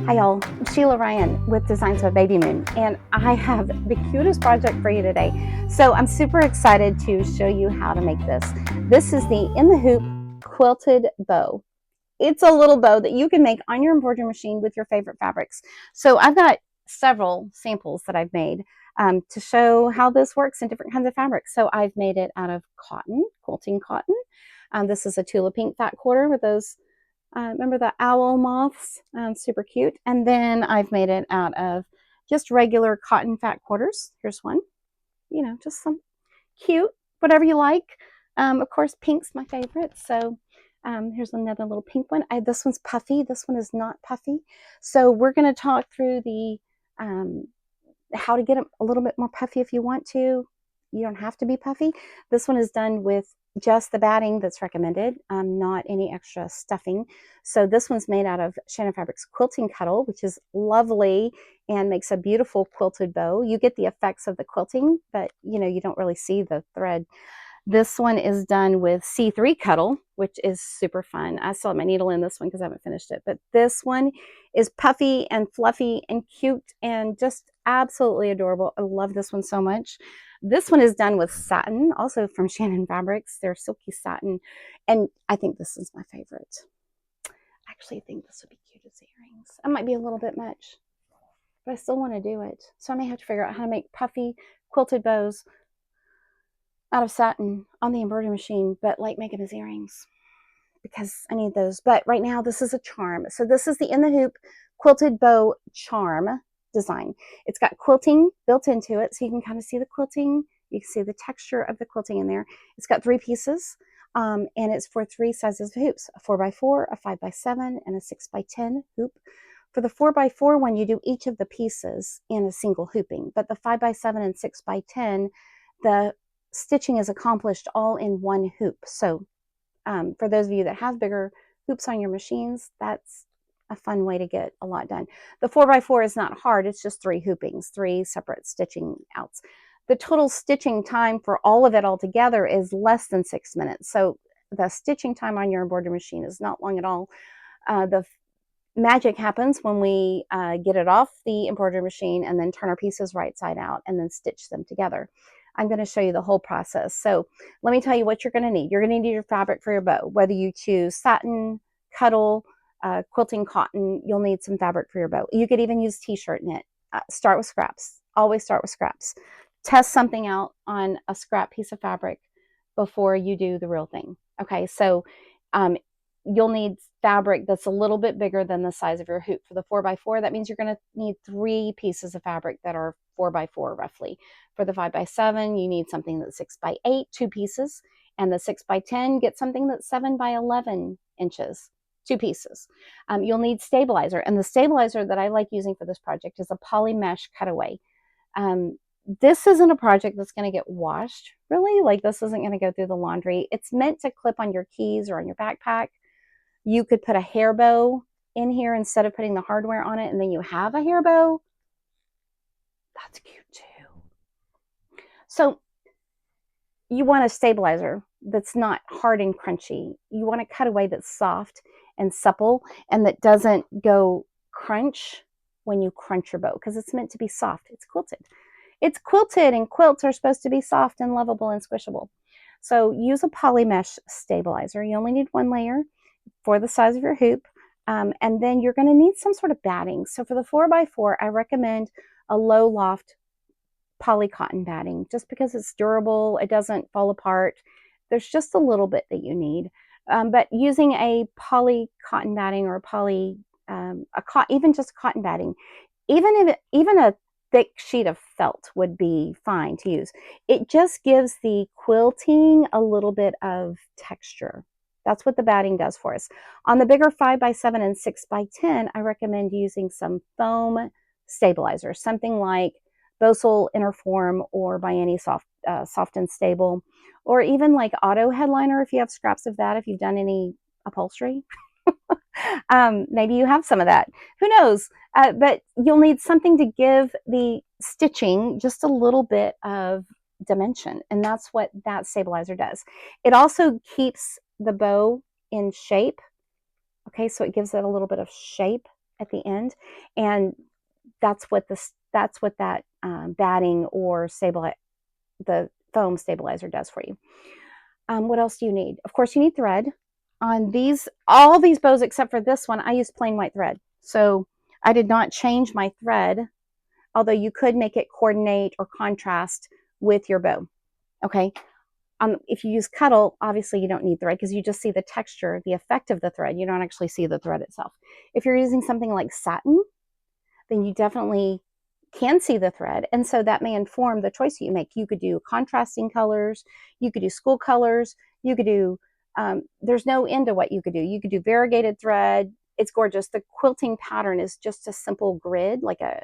Hi y'all, I'm Sheila Ryan with Designs of a Baby Moon, and I have the cutest project for you today. So I'm super excited to show you how to make this. This is the In the Hoop quilted bow. It's a little bow that you can make on your embroidery machine with your favorite fabrics. So I've got several samples that I've made to show how this works in different kinds of fabrics. So I've made it out of cotton, quilting cotton. This is a Tula Pink fat quarter with those remember the owl moths? Super cute. And then I've made it out of just regular cotton fat quarters. Here's one, just some cute, whatever you like. Of course, pink's my favorite. So here's another little pink one. This one's puffy. This one is not puffy. So we're going to talk through the how to get it a little bit more puffy if you want to. You don't have to be puffy. This one is done with just the batting that's recommended, not any extra stuffing. So this one's made out of Satin Fabric's Quilting Cotton, which is lovely and makes a beautiful quilted bow. You get the effects of the quilting, but you don't really see the thread. This one is done with C3 Cuddle, which is super fun. I still have my needle in this one because I haven't finished it. But this one is puffy and fluffy and cute and just absolutely adorable. I love this one so much. This one is done with satin, also from Satin Fabrics. They're silky satin. And I think this is my favorite. I actually think this would be cute as earrings. It might be a little bit much, but I still want to do it. So I may have to figure out how to make puffy quilted bows out of satin on the embroidery machine, but like make them as earrings because I need those. But right now, this is a charm. So this is the In the Hoop quilted bow charm design. It's got quilting built into it, so you can kind of see the quilting. You can see the texture of the quilting in there. It's got 3 pieces, and it's for 3 sizes of hoops: a 4x4, a 5x7, and a 6x10 hoop. For the 4x4 one, you do each of the pieces in a single hooping, but the 5x7 and 6x10, the stitching is accomplished all in one hoop. So for those of you that have bigger hoops on your machines, that's a fun way to get a lot done. The 4x4 is not hard. It's just 3 hoopings, 3 separate stitching outs. The total stitching time for all of it all together is less than 6 minutes. So the stitching time on your embroidery machine is not long at all. The magic happens when we get it off the embroidery machine and then turn our pieces right side out and then stitch them together. I'm going to show you the whole process. So let me tell you what you're going to need. You're going to need your fabric for your bow. Whether you choose satin, cuddle, quilting cotton, you'll need some fabric for your bow. You could even use t-shirt knit. Start with scraps. Always start with scraps. Test something out on a scrap piece of fabric before you do the real thing. Okay, so you'll need fabric that's a little bit bigger than the size of your hoop. For the 4x4, that means you're going to need 3 pieces of fabric that are 4x4 roughly. For the 5x7, you need something that's 6x8, 2 pieces. And the 6x10, get something that's 7x11 inches, 2 pieces. You'll need stabilizer. And the stabilizer that I like using for this project is a poly mesh cutaway. This isn't a project that's going to get washed, really. Like, this isn't going to go through the laundry. It's meant to clip on your keys or on your backpack. You could put a hair bow in here instead of putting the hardware on it, and then you have a hair bow. That's cute too. So you want a stabilizer that's not hard and crunchy. You want a cutaway that's soft and supple and that doesn't go crunch when you crunch your bow, because it's meant to be soft. It's quilted. It's quilted, and quilts are supposed to be soft and lovable and squishable. So use a poly mesh stabilizer. You only need 1 layer for the size of your hoop. And then you're going to need some sort of batting. So for the 4x4, I recommend a low loft poly cotton batting, just because it's durable. It doesn't fall apart. There's just a little bit that you need. But using a poly cotton batting or even just cotton batting, even a thick sheet of felt would be fine to use. It just gives the quilting a little bit of texture. That's what the batting does for us. On the bigger 5x7 and 6x10, I recommend using some foam stabilizer, something like Bosal Interform or by any Soft and Stable, or even like Auto Headliner if you have scraps of that, if you've done any upholstery. Maybe you have some of that. Who knows? But you'll need something to give the stitching just a little bit of dimension, and that's what that stabilizer does. It also keeps the bow in shape. Okay, so it gives it a little bit of shape at the end, and that's what that batting or the foam stabilizer does for you. What else do you need? Of course, you need thread. On all these bows except for this one, I used plain white thread. So I did not change my thread, although you could make it coordinate or contrast with your bow. Okay. If you use Cuddle, obviously you don't need thread because you just see the texture, the effect of the thread. You don't actually see the thread itself. If you're using something like satin, then you definitely can see the thread. And so that may inform the choice you make. You could do contrasting colors. You could do school colors. You could do, there's no end to what you could do. You could do variegated thread. It's gorgeous. The quilting pattern is just a simple grid, like a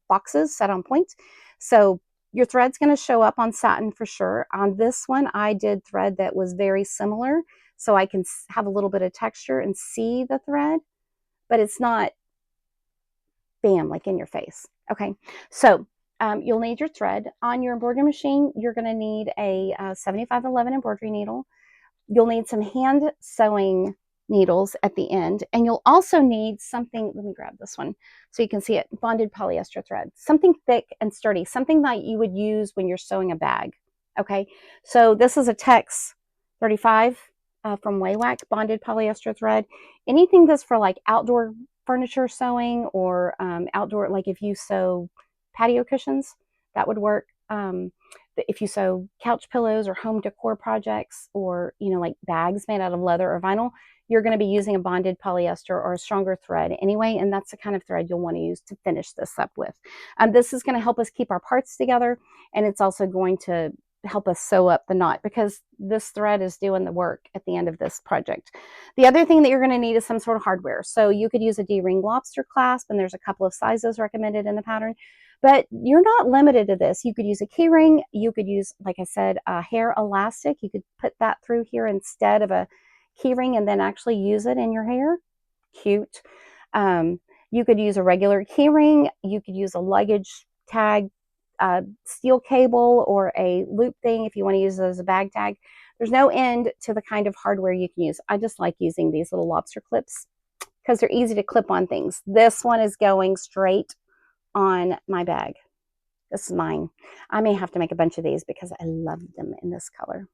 boxes set on point. So your thread's going to show up on satin for sure. On this one, I did thread that was very similar, so I can have a little bit of texture and see the thread, but it's not bam, like in your face. Okay, so you'll need your thread. On your embroidery machine, you're going to need a 7511 embroidery needle. You'll need some hand sewing needles at the end, and you'll also need something, let me grab this one so you can see it, bonded polyester thread, something thick and sturdy, something that you would use when you're sewing a bag. Okay, so this is a Tex 35 from Waywack bonded polyester thread. Anything that's for like outdoor furniture sewing or outdoor, like if you sew patio cushions, that would work. If you sew couch pillows or home decor projects, or like bags made out of leather or vinyl, you're going to be using a bonded polyester or a stronger thread anyway, and that's the kind of thread you'll want to use to finish this up with. This is going to help us keep our parts together, and it's also going to help us sew up the knot because this thread is doing the work at the end of this project. The other thing that you're going to need is some sort of hardware. So you could use a D-ring lobster clasp, and there's a couple of sizes recommended in the pattern. But you're not limited to this. You could use a key ring. You could use, like I said, a hair elastic. You could put that through here instead of a key ring and then actually use it in your hair. Cute. You could use a regular key ring. You could use a luggage tag, steel cable, or a loop thing if you want to use it as a bag tag. There's no end to the kind of hardware you can use. I just like using these little lobster clips because they're easy to clip on things. This one is going straight on my bag. This is mine. I may have to make a bunch of these because I love them in this color.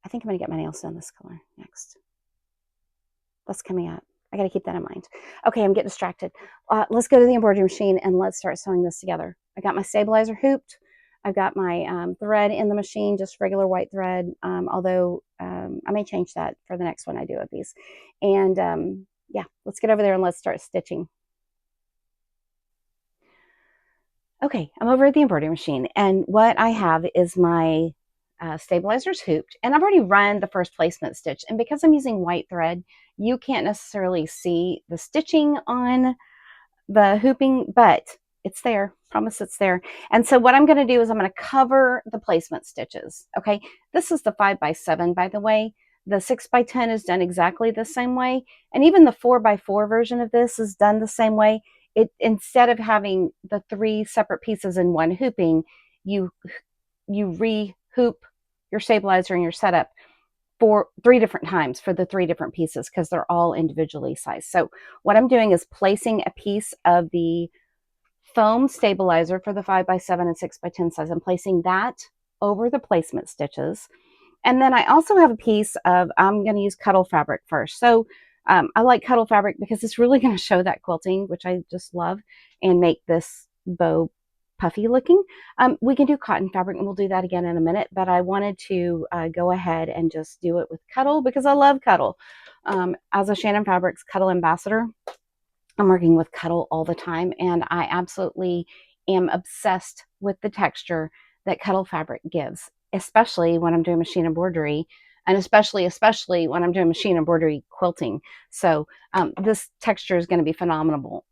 I think I'm going to get my nails done this color next. That's coming up. I got to keep that in mind. Okay, I'm getting distracted. Let's go to the embroidery machine and let's start sewing this together. I got my stabilizer hooped. I've got my thread in the machine, just regular white thread, although I may change that for the next one I do of these. And yeah, let's get over there and let's start stitching. Okay, I'm over at the embroidery machine, and what I have is my stabilizers hooped, and I've already run the first placement stitch, and because I'm using white thread, you can't necessarily see the stitching on the hooping, but it's there. Promise it's there. And so what I'm going to do is I'm going to cover the placement stitches. Okay, this is the 5x7, by the way. The 6x10 is done exactly the same way, and even the 4x4 version of this is done the same way. Instead of having the 3 separate pieces in one hooping, you re-hoop your stabilizer and your setup for 3 different times for the 3 different pieces because they're all individually sized. So what I'm doing is placing a piece of the foam stabilizer for the 5x7 and 6x10 size. I'm placing that over the placement stitches. And then I also have a piece of, I'm going to use Cuddle Fabric first. So I like Cuddle Fabric because it's really going to show that quilting, which I just love, and make this bow puffy looking. We can do cotton fabric, and we'll do that again in a minute, but I wanted to go ahead and just do it with Cuddle because I love Cuddle. As a Shannon Fabrics Cuddle ambassador, I'm working with Cuddle all the time, and I absolutely am obsessed with the texture that Cuddle Fabric gives, especially when I'm doing machine embroidery, and especially when I'm doing machine embroidery quilting. So this texture is going to be phenomenal,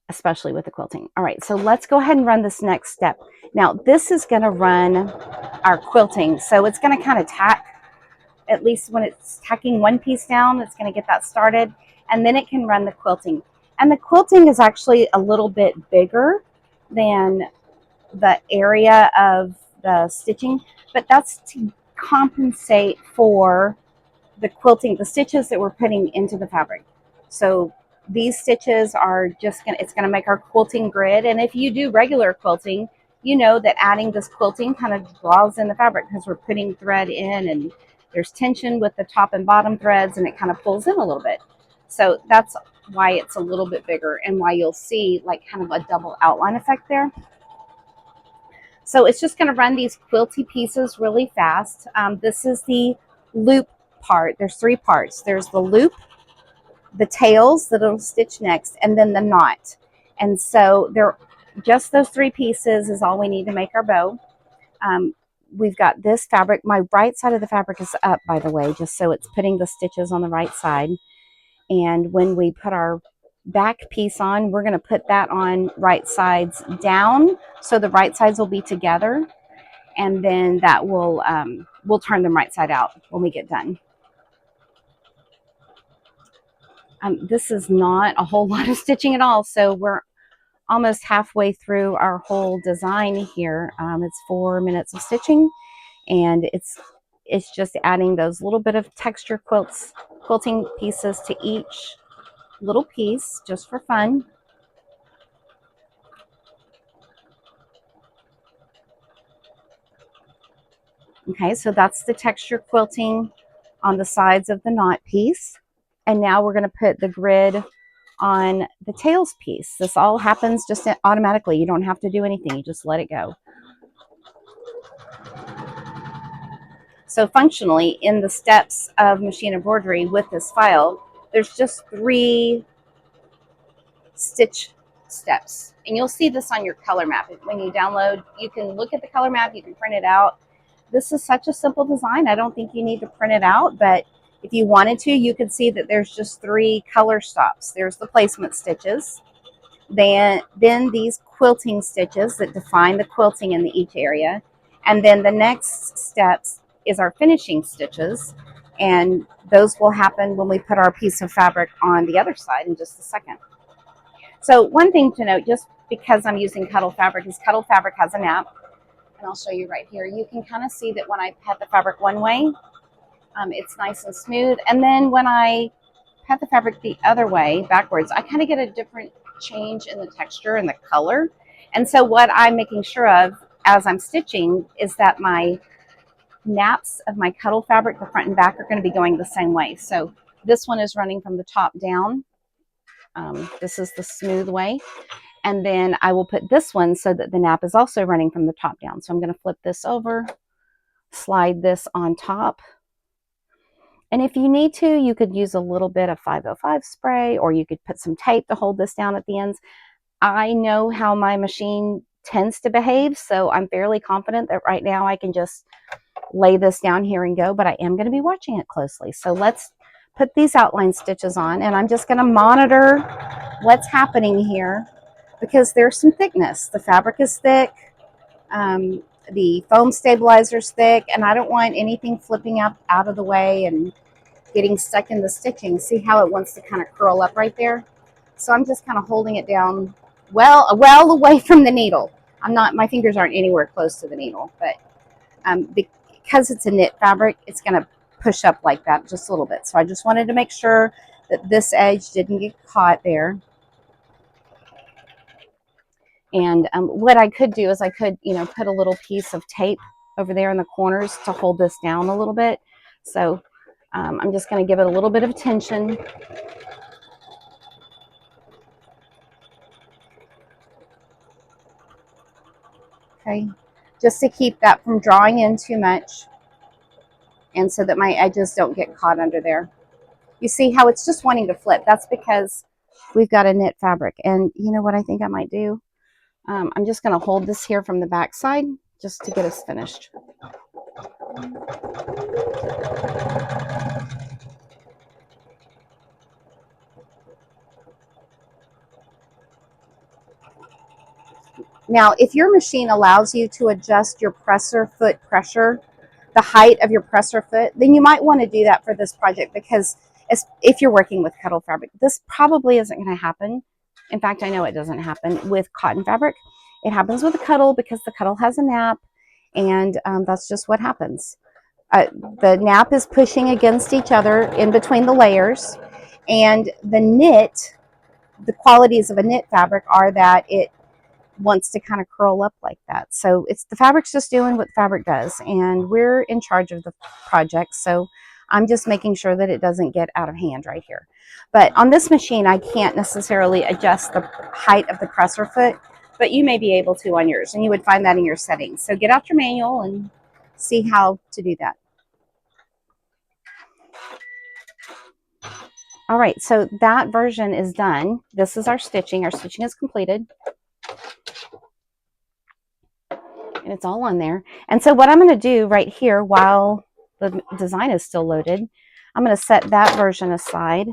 especially with the quilting. All right, so let's go ahead and run this next step. Now, this is going to run our quilting, so it's going to kind of tack, at least when it's tacking one piece down, it's going to get that started, and then it can run the quilting. And the quilting is actually a little bit bigger than the area of the stitching, but that's to compensate for the quilting, the stitches that we're putting into the fabric. So these stitches are just it's gonna make our quilting grid. And if you do regular quilting, you know that adding this quilting kind of draws in the fabric because we're putting thread in and there's tension with the top and bottom threads and it kind of pulls in a little bit. So that's why it's a little bit bigger and why you'll see like kind of a double outline effect there. So it's just going to run these quilty pieces really fast. This is the loop part. There's three parts. There's the loop, the tails that it'll stitch next, and then the knot. And so just those three pieces is all we need to make our bow. We've got this fabric. My right side of the fabric is up, by the way, just so it's putting the stitches on the right side. And when we put our back piece on, we're going to put that on right sides down, so the right sides will be together, and then that will we'll turn them right side out when we get done. This is not a whole lot of stitching at all, so we're almost halfway through our whole design here. It's 4 minutes of stitching, and it's just adding those little bit of texture quilting pieces to each little piece just for fun. Okay, so that's the texture quilting on the sides of the knot piece. And now we're going to put the grid on the tails piece. This all happens just automatically. You don't have to do anything. You just let it go. So functionally, in the steps of machine embroidery with this file, there's just 3 stitch steps. And you'll see this on your color map. When you download, you can look at the color map, you can print it out. This is such a simple design. I don't think you need to print it out, but if you wanted to, you could see that there's just 3 color stops. There's the placement stitches, then these quilting stitches that define the quilting in each area, and then the next steps is our finishing stitches, and those will happen when we put our piece of fabric on the other side in just a second. So one thing to note, just because I'm using Cuddle Fabric, is Cuddle Fabric has an app, and I'll show you right here. You can kind of see that when I pat the fabric one way, it's nice and smooth, and then when I pat the fabric the other way, backwards, I kind of get a different change in the texture and the color. And so what I'm making sure of as I'm stitching is that my naps of my Cuddle Fabric, the front and back, are going to be going the same way. So this one is running from the top down. This is the smooth way. And then I will put this one so that the nap is also running from the top down. So I'm going to flip this over, slide this on top. And if you need to, you could use a little bit of 505 spray, or you could put some tape to hold this down at the ends. I know how my machine tends to behave, so I'm fairly confident that right now I can just lay this down here and go, but I am going to be watching it closely. So let's put these outline stitches on, and I'm just going to monitor what's happening here because there's some thickness. The fabric is thick. The foam stabilizer is thick, and I don't want anything flipping out of the way and getting stuck in the stitching. See how it wants to kind of curl up right there? So I'm just kind of holding it down well away from the needle. My fingers aren't anywhere close to the needle, but because it's a knit fabric, it's going to push up like that just a little bit. So I just wanted to make sure that this edge didn't get caught there. And what I could do is I could, put a little piece of tape over there in the corners to hold this down a little bit. So I'm just going to give it a little bit of tension. Okay, just to keep that from drawing in too much and so that my edges don't get caught under there. You see how it's just wanting to flip? That's because we've got a knit fabric. And you know what I think I might do? I'm just going to hold this here from the back side just to get us finished. Now, if your machine allows you to adjust your presser foot pressure, the height of your presser foot, then you might want to do that for this project, because if you're working with Cuddle Fabric, this probably isn't going to happen. In fact, I know it doesn't happen with cotton fabric. It happens with the Cuddle because the Cuddle has a nap, and that's just what happens. the nap is pushing against each other in between the layers, and the knit, the qualities of a knit fabric are that it wants to kind of curl up like that. So it's the fabric's just doing what the fabric does, and we're in charge of the project. So I'm just making sure that it doesn't get out of hand right here. But on this machine, I can't necessarily adjust the height of the presser foot, but you may be able to on yours, and you would find that in your settings. So get out your manual and see how to do that. All right, so that version is done. This is our stitching. Our stitching is completed. And it's all on there. And so what I'm going to do right here while the design is still loaded, I'm going to set that version aside.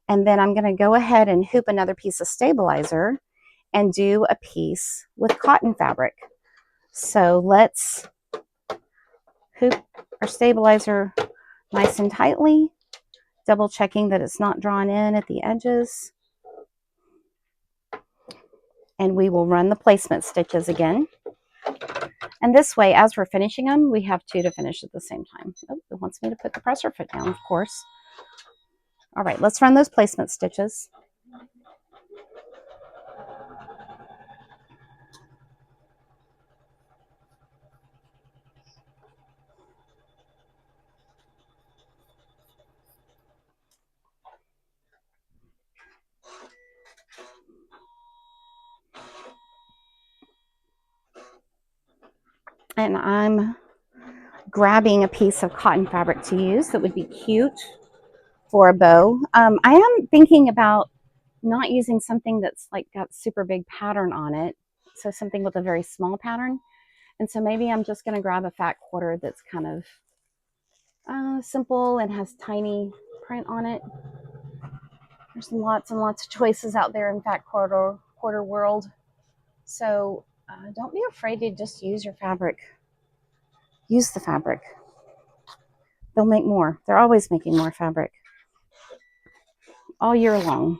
And then I'm going to go ahead and hoop another piece of stabilizer and do a piece with cotton fabric. So let's hoop our stabilizer nice and tightly, double checking that it's not drawn in at the edges. And we will run the placement stitches again. And this way, as we're finishing them, we have two to finish at the same time. Oh, it wants me to put the presser foot down, of course. All right, let's run those placement stitches. And I'm grabbing a piece of cotton fabric to use that would be cute for a bow. I am thinking about not using something that's like got super big pattern on it. So something with a very small pattern. And so maybe I'm just going to grab a fat quarter that's kind of simple and has tiny print on it. There's lots and lots of choices out there in fat quarter world. So don't be afraid to just use your fabric. Use the fabric. They'll make more. They're always making more fabric all year long.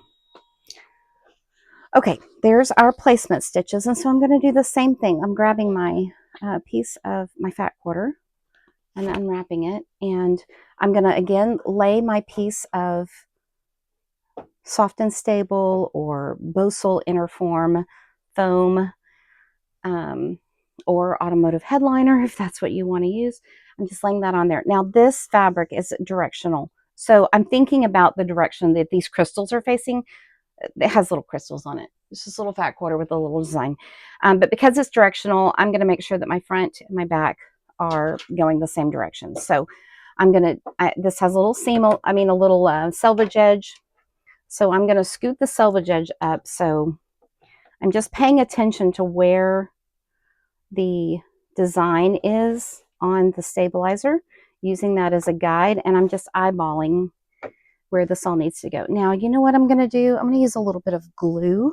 Okay, there's our placement stitches. And so I'm going to do the same thing. I'm grabbing my piece of my fat quarter and unwrapping it. And I'm going to, again, lay my piece of soft and stable or Bosal Interform foam or automotive headliner, if that's what you want to use. I'm just laying that on there. Now, this fabric is directional. So I'm thinking about the direction that these crystals are facing. It has little crystals on it. It's just a little fat quarter with a little design. But because it's directional, I'm going to make sure that my front and my back are going the same direction. So I'm going to, this has a little seam, a little selvage edge. So I'm going to scoot the selvage edge up. So I'm just paying attention to where the design is on the stabilizer, using that as a guide. And I'm just eyeballing where this all needs to go. Now, you know what I'm going to do? I'm going to use a little bit of glue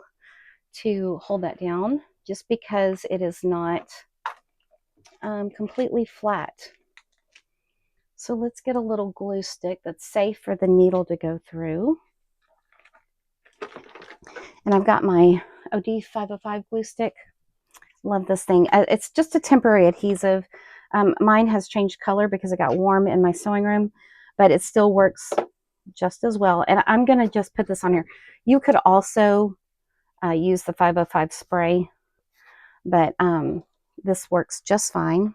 to hold that down, just because it is not completely flat. So let's get a little glue stick that's safe for the needle to go through. And I've got my OD 505 glue stick. Love this thing. It's just a temporary adhesive. Mine has changed color because it got warm in my sewing room, but it still works just as well. And I'm going to just put this on here. You could also use the 505 spray, but this works just fine.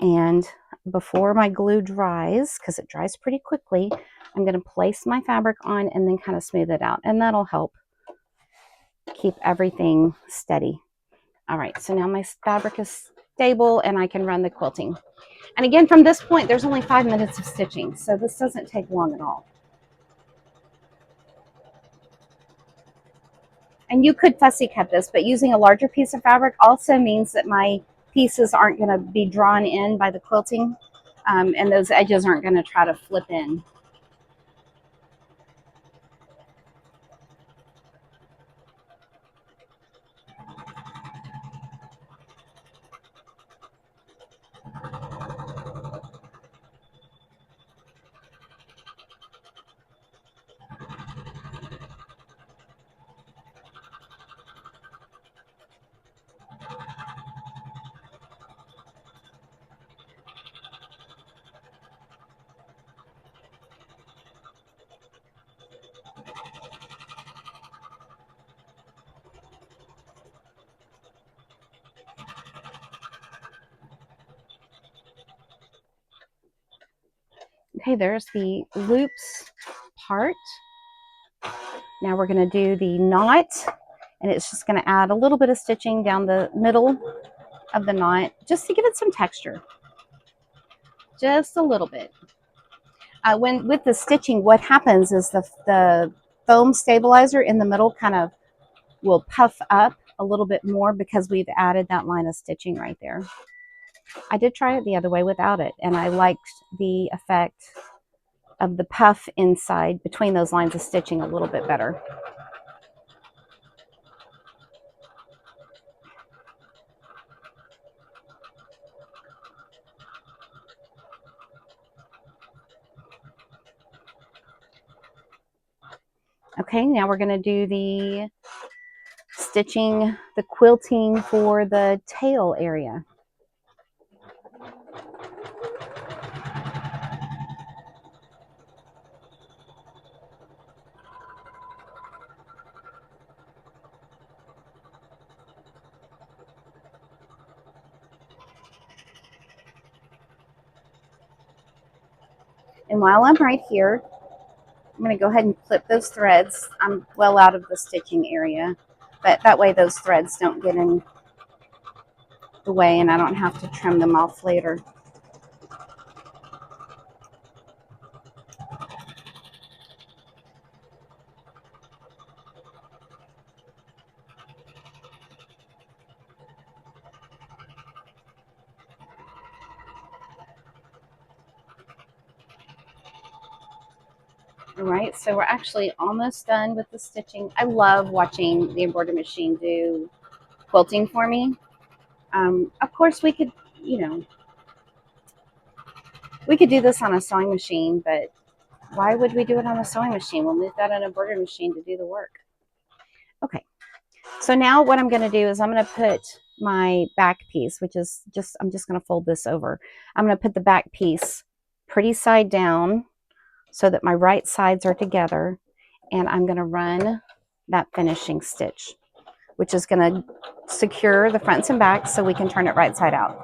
And before my glue dries, because it dries pretty quickly, I'm going to place my fabric on and then kind of smooth it out. And that'll help keep everything steady. All right, so now my fabric is stable and I can run the quilting. And again, from this point, there's only 5 minutes of stitching, so this doesn't take long at all. And you could fussy cut this, but using a larger piece of fabric also means that my pieces aren't going to be drawn in by the quilting, and those edges aren't going to try to flip in. Okay, there's the loops part. Now we're going to do the knot, and it's just going to add a little bit of stitching down the middle of the knot just to give it some texture, just a little bit. When with the stitching, what happens is the foam stabilizer in the middle kind of will puff up a little bit more because we've added that line of stitching right there. I did try it the other way without it, and I liked the effect of the puff inside between those lines of stitching a little bit better. Okay, now we're going to do the stitching, the quilting for the tail area. And while I'm right here, I'm going to go ahead and clip those threads. I'm well out of the stitching area, but that way those threads don't get in the way and I don't have to trim them off later. All right, so we're actually almost done with the stitching. I love watching the embroidery machine do quilting for me. Of course, we could, we could do this on a sewing machine, but why would we do it on a sewing machine when we've got an embroidery machine to do the work? Okay, so now what I'm going to do is I'm going to put my back piece, which is just, I'm just going to fold this over. I'm going to put the back piece pretty side down so that my right sides are together, and I'm going to run that finishing stitch, which is going to secure the fronts and backs so we can turn it right side out.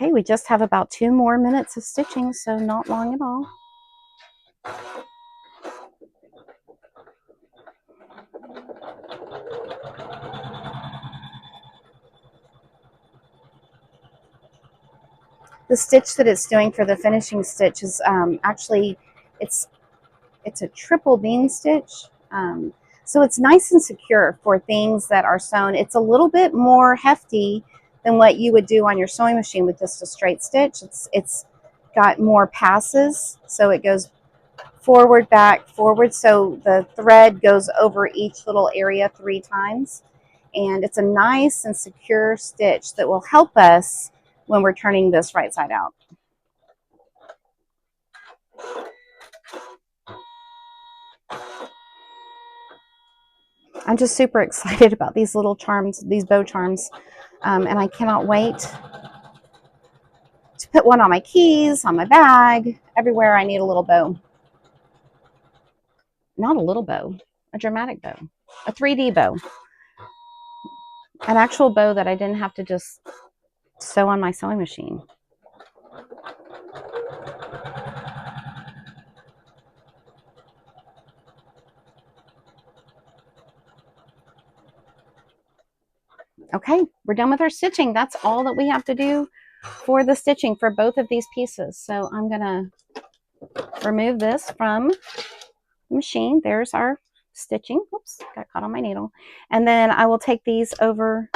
Okay, we just have about 2 more minutes of stitching, so not long at all. The stitch that it's doing for the finishing stitch is actually, it's a triple bean stitch. So it's nice and secure for things that are sewn. It's a little bit more hefty than what you would do on your sewing machine with just a straight stitch. It's got more passes, so it goes forward, back, forward, so the thread goes over each little area 3 times. And it's a nice and secure stitch that will help us when we're turning this right side out. I'm just super excited about these little charms, these bow charms, and I cannot wait to put one on my keys, on my bag, everywhere I need a little bow. Not a little bow, a dramatic bow, a 3D bow, an actual bow that I didn't have to just sew on my sewing machine. Okay, we're done with our stitching. That's all that we have to do for the stitching for both of these pieces. So I'm gonna remove this from the machine. There's our stitching. Oops, got caught on my needle. And then I will take these over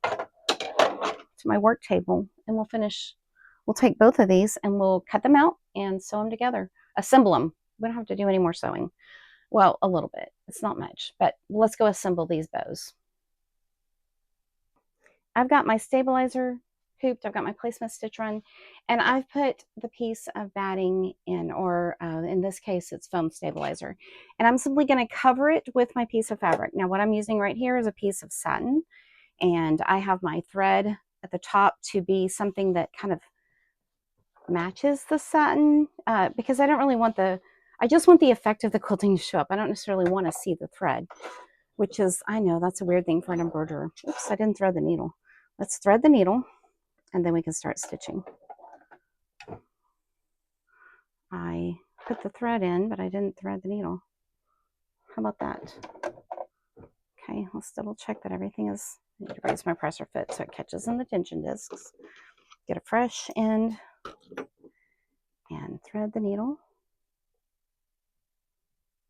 to my work table and we'll finish. We'll take both of these and we'll cut them out and sew them together, assemble them. We don't have to do any more sewing. Well, a little bit. It's not much, but let's go assemble these bows. I've got my stabilizer hooped. I've got my placement stitch run, and I've put the piece of batting in, or in this case, it's foam stabilizer. And I'm simply going to cover it with my piece of fabric. Now, what I'm using right here is a piece of satin, and I have my thread at the top to be something that kind of matches the satin, because I don't really want I just want the effect of the quilting to show up. I don't necessarily want to see the thread, which is, I know that's a weird thing for an embroiderer. Oops, I didn't thread the needle. Let's thread the needle, and then we can start stitching. I put the thread in, but I didn't thread the needle. How about that? Okay, let's double check that everything is, I need to raise my presser foot so it catches in the tension discs. Get a fresh end and thread the needle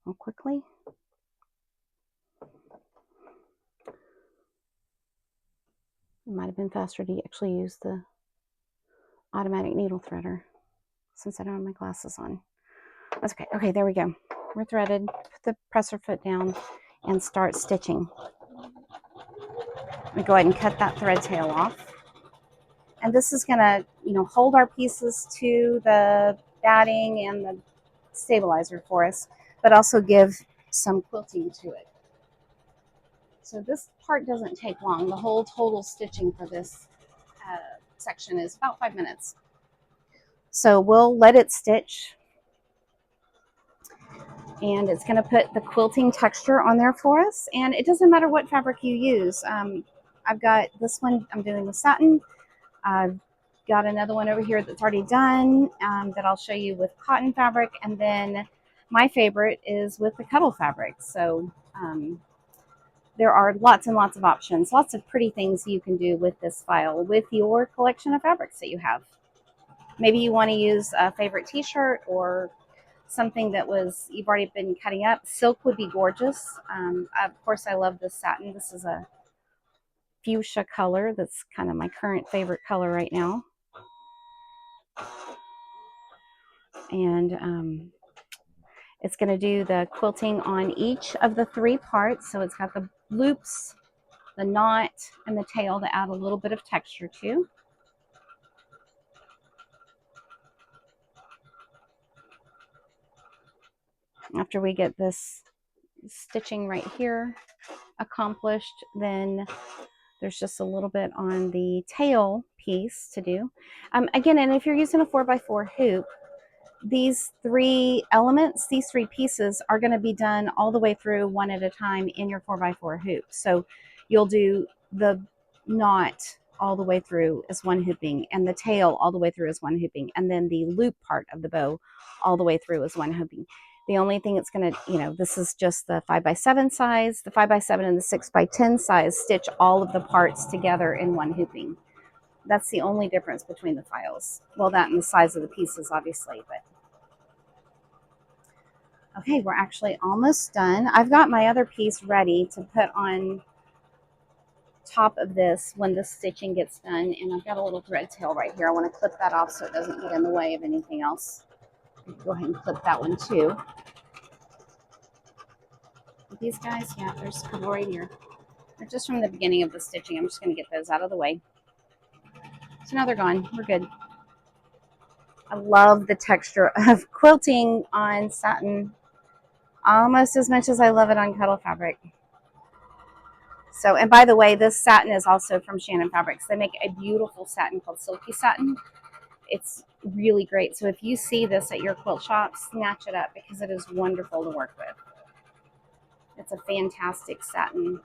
real quickly. It might have been faster to actually use the automatic needle threader since I don't have my glasses on. That's okay. Okay, there we go. We're threaded. Put the presser foot down and start stitching. We go ahead and cut that thread tail off. And this is going to, hold our pieces to the batting and the stabilizer for us, but also give some quilting to it. So this part doesn't take long. The whole total stitching for this section is about 5 minutes. So we'll let it stitch, and it's going to put the quilting texture on there for us. And it doesn't matter what fabric you use. I've got this one I'm doing with satin. I've got another one over here that's already done that I'll show you with cotton fabric, and then my favorite is with the Cuddle Fabric. So there are lots and lots of options, lots of pretty things you can do with this file with your collection of fabrics that you have. Maybe you want to use a favorite t-shirt or something that you've already been cutting up. Silk would be gorgeous. Of course, I love this satin. This is a fuchsia color that's kind of my current favorite color right now. And it's going to do the quilting on each of the 3 parts. So it's got the loops, the knot, and the tail to add a little bit of texture to. After we get this stitching right here accomplished, then there's just a little bit on the tail piece to do. Again, and if you're using a 4x4 hoop, these 3 elements, these 3 pieces are going to be done all the way through one at a time in your 4x4 hoop. So you'll do the knot all the way through as one hooping, and the tail all the way through as one hooping, and then the loop part of the bow all the way through as one hooping. The only thing it's going to, this is just the 5x7 size, the 5x7 and the 6x10 size stitch all of the parts together in one hooping. That's the only difference between the files. Well, that and the size of the pieces, obviously, but. Okay, we're actually almost done. I've got my other piece ready to put on top of this when the stitching gets done, and I've got a little thread tail right here. I want to clip that off so it doesn't get in the way of anything else. Go ahead and clip that one too. These guys, yeah, there's a couple right here. They're just from the beginning of the stitching. I'm just going to get those out of the way. So now they're gone. We're good. I love the texture of quilting on satin almost as much as I love it on Cuddle Fabric. So, and by the way, this satin is also from Shannon Fabrics. They make a beautiful satin called Silky Satin. It's really great. So if you see this at your quilt shop, snatch it up because it is wonderful to work with. It's a fantastic satin.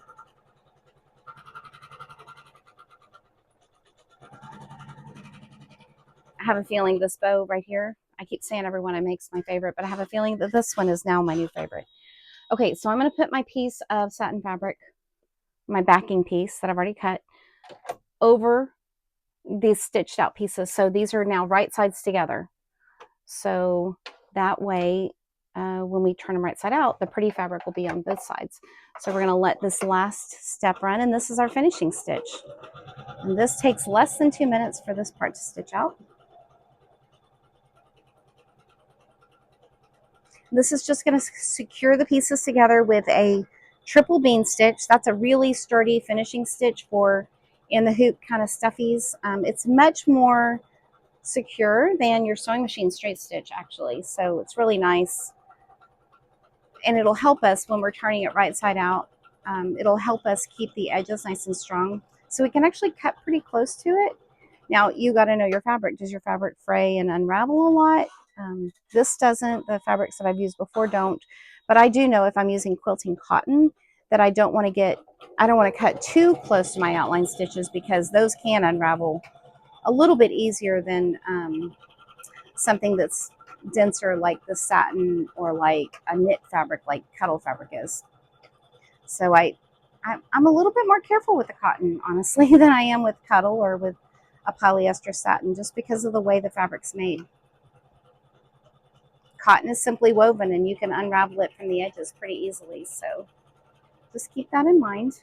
I have a feeling this bow right here, I keep saying every one I make is my favorite, but I have a feeling that this one is now my new favorite. Okay, so I'm going to put my piece of satin fabric, my backing piece that I've already cut, over these stitched out pieces. So these are now right sides together. So that way, when we turn them right side out, the pretty fabric will be on both sides. So we're going to let this last step run, and this is our finishing stitch. And this takes less than 2 minutes for this part to stitch out. This is just going to secure the pieces together with a triple bean stitch. That's a really sturdy finishing stitch for in the hoop kind of stuffies. It's much more secure than your sewing machine straight stitch actually. So it's really nice. And it'll help us when we're turning it right side out. It'll help us keep the edges nice and strong. So we can actually cut pretty close to it. Now you got to know your fabric. Does your fabric fray and unravel a lot? This doesn't. The fabrics that I've used before don't. But I do know if I'm using quilting cotton that I don't want to cut too close to my outline stitches because those can unravel a little bit easier than something that's denser like the satin or like a knit fabric like Cuddle Fabric is. So I'm a little bit more careful with the cotton, honestly, than I am with Cuddle or with a polyester satin, just because of the way the fabric's made. Cotton is simply woven and you can unravel it from the edges pretty easily. So just keep that in mind.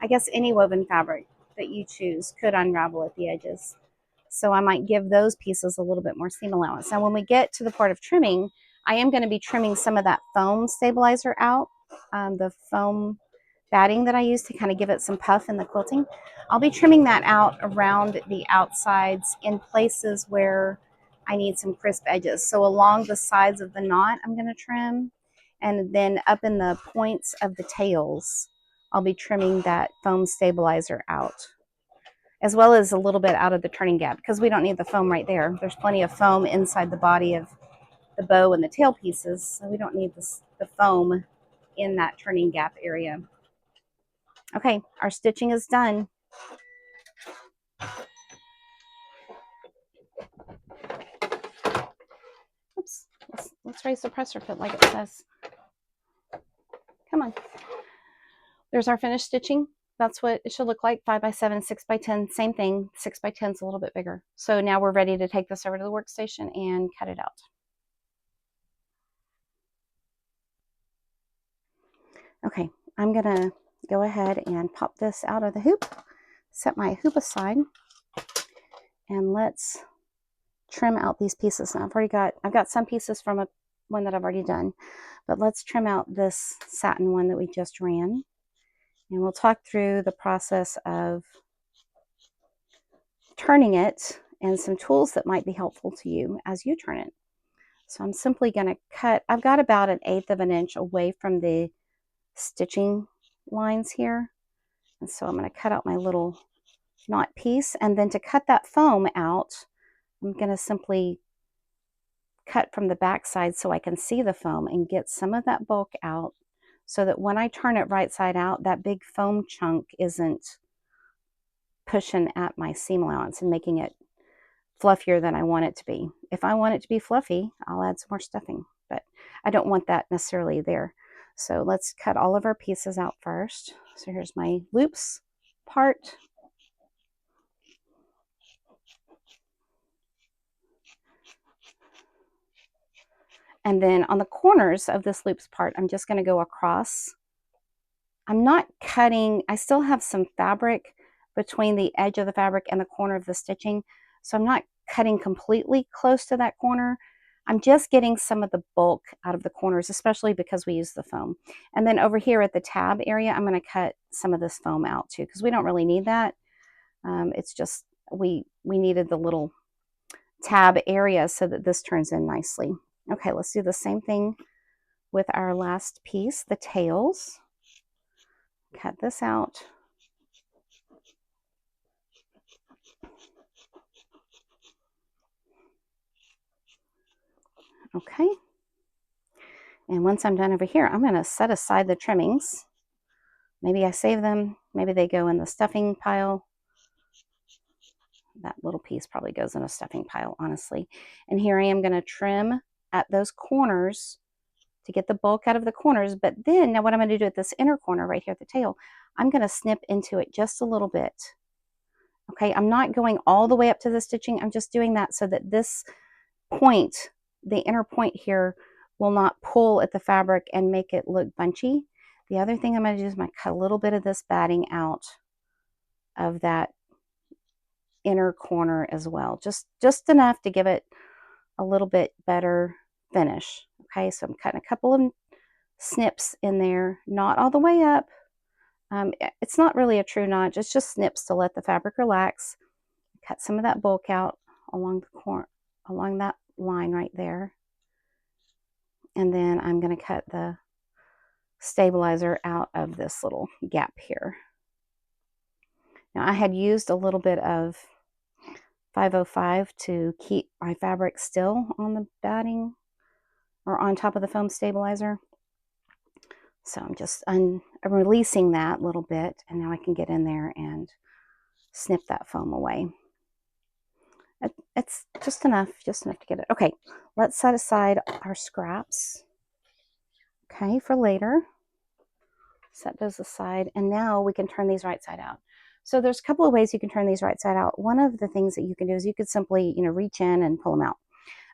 I guess any woven fabric that you choose could unravel at the edges. So I might give those pieces a little bit more seam allowance. Now when we get to the part of trimming, I am going to be trimming some of that foam stabilizer out, the foam batting that I use to kind of give it some puff in the quilting. I'll be trimming that out around the outsides in places where I need some crisp edges. So along the sides of the knot I'm going to trim, and then up in the points of the tails I'll be trimming that foam stabilizer out, as well as a little bit out of the turning gap because we don't need the foam right there. There's plenty of foam inside the body of the bow and the tail pieces, so we don't need the foam in that turning gap area. Okay, our stitching is done. Oops, let's raise the presser foot like it says. Come on. There's our finished stitching. That's what it should look like, 5x7, 6x10, same thing. 6x10 is a little bit bigger. So now we're ready to take this over to the workstation and cut it out. Okay, I'm gonna go ahead and pop this out of the hoop, set my hoop aside, and let's trim out these pieces. Now I've got some pieces from one that I've already done, but let's trim out this satin one that we just ran. And we'll talk through the process of turning it and some tools that might be helpful to you as you turn it. So I'm simply going to cut, I've got about 1/8 of an inch away from the stitching lines here. And so I'm going to cut out my little knot piece. And then to cut that foam out, I'm going to simply cut from the back side so I can see the foam and get some of that bulk out, so that when I turn it right side out, that big foam chunk isn't pushing at my seam allowance and making it fluffier than I want it to be. If I want it to be fluffy, I'll add some more stuffing, but I don't want that necessarily there. So let's cut all of our pieces out first. So here's my loops part. And then on the corners of this loops part, I'm just going to go across. I'm not cutting, I still have some fabric between the edge of the fabric and the corner of the stitching. So I'm not cutting completely close to that corner. I'm just getting some of the bulk out of the corners, especially because we use the foam. And then over here at the tab area, I'm going to cut some of this foam out too, because we don't really need that. It's just, we needed the little tab area so that this turns in nicely. Okay, let's do the same thing with our last piece, the tails. Cut this out. Okay. And once I'm done over here, I'm going to set aside the trimmings. Maybe I save them. Maybe they go in the stuffing pile. That little piece probably goes in a stuffing pile, honestly. And here I am going to trim at those corners to get the bulk out of the corners. But then, now what I'm going to do at this inner corner right here at the tail, I'm going to snip into it just a little bit. Okay, I'm not going all the way up to the stitching. I'm just doing that so that this point, the inner point here, will not pull at the fabric and make it look bunchy. The other thing I'm going to do is I'm going to cut a little bit of this batting out of that inner corner as well, just enough to give it a little bit better finish. Okay, so I'm cutting a couple of snips in there, not all the way up, It's not really a true notch, it's just snips to let the fabric relax. Cut some of that bulk out along along that line right there. And then I'm going to cut the stabilizer out of this little gap here. Now I had used a little bit of 505 to keep my fabric still on the batting or on top of the foam stabilizer. So I'm releasing that little bit, and now I can get in there and snip that foam away. It's just enough to get it. Okay, let's set aside our scraps, okay, for later. Set those aside, and now we can turn these right side out. So there's a couple of ways you can turn these right side out. One of the things that you can do is you could simply, reach in and pull them out.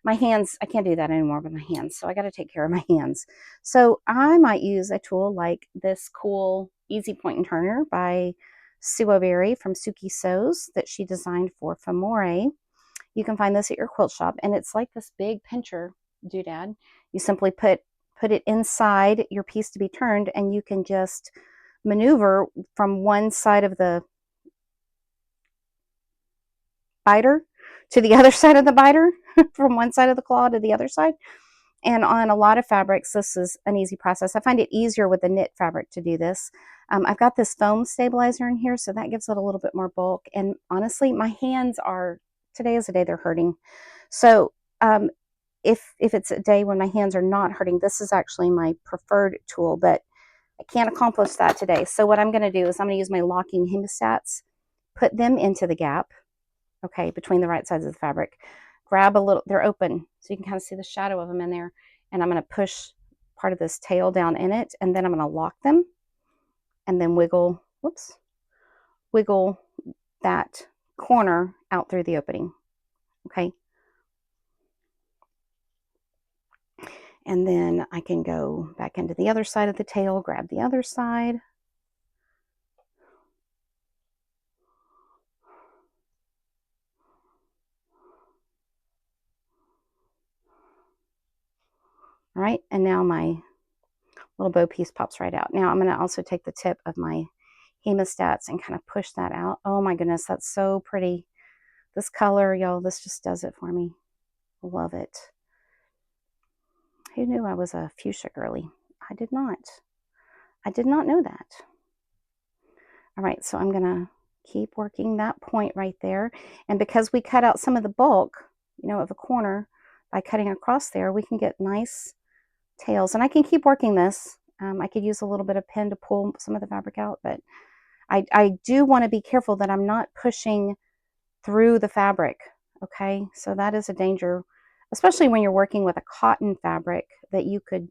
My hands, I can't do that anymore with my hands, so I got to take care of my hands. So I might use a tool like this cool Easy Point and Turner by Sue Berry from Suki Sews that she designed for Famore. You can find this at your quilt shop, and it's like this big pincher doodad. You simply put it inside your piece to be turned, and you can just maneuver from one side of the biter to the other side of the biter, from one side of the claw to the other side. And on a lot of fabrics, this is an easy process. I find it easier with the knit fabric to do this. I've got this foam stabilizer in here, so that gives it a little bit more bulk. And honestly, my hands are, today is a day they're hurting. So if it's a day when my hands are not hurting, this is actually my preferred tool, but I can't accomplish that today. So what I'm going to do is I'm going to use my locking hemostats, put them into the gap, okay, between the right sides of the fabric. Grab a little, they're open, so you can kind of see the shadow of them in there, and I'm going to push part of this tail down in it, and then I'm going to lock them, and then wiggle that corner out through the opening, okay? And then I can go back into the other side of the tail, grab the other side. All right, and now my little bow piece pops right out. Now I'm going to also take the tip of my hemostats and kind of push that out. Oh my goodness, that's so pretty. This color, y'all, this just does it for me. Love it. Who knew I was a fuchsia girly? I did not. I did not know that. All right, so I'm going to keep working that point right there. And because we cut out some of the bulk, of the corner, by cutting across there, we can get nice tails. And I can keep working this. I could use a little bit of pin to pull some of the fabric out, but I do want to be careful that I'm not pushing through the fabric, okay? So that is a danger, especially when you're working with a cotton fabric, that you could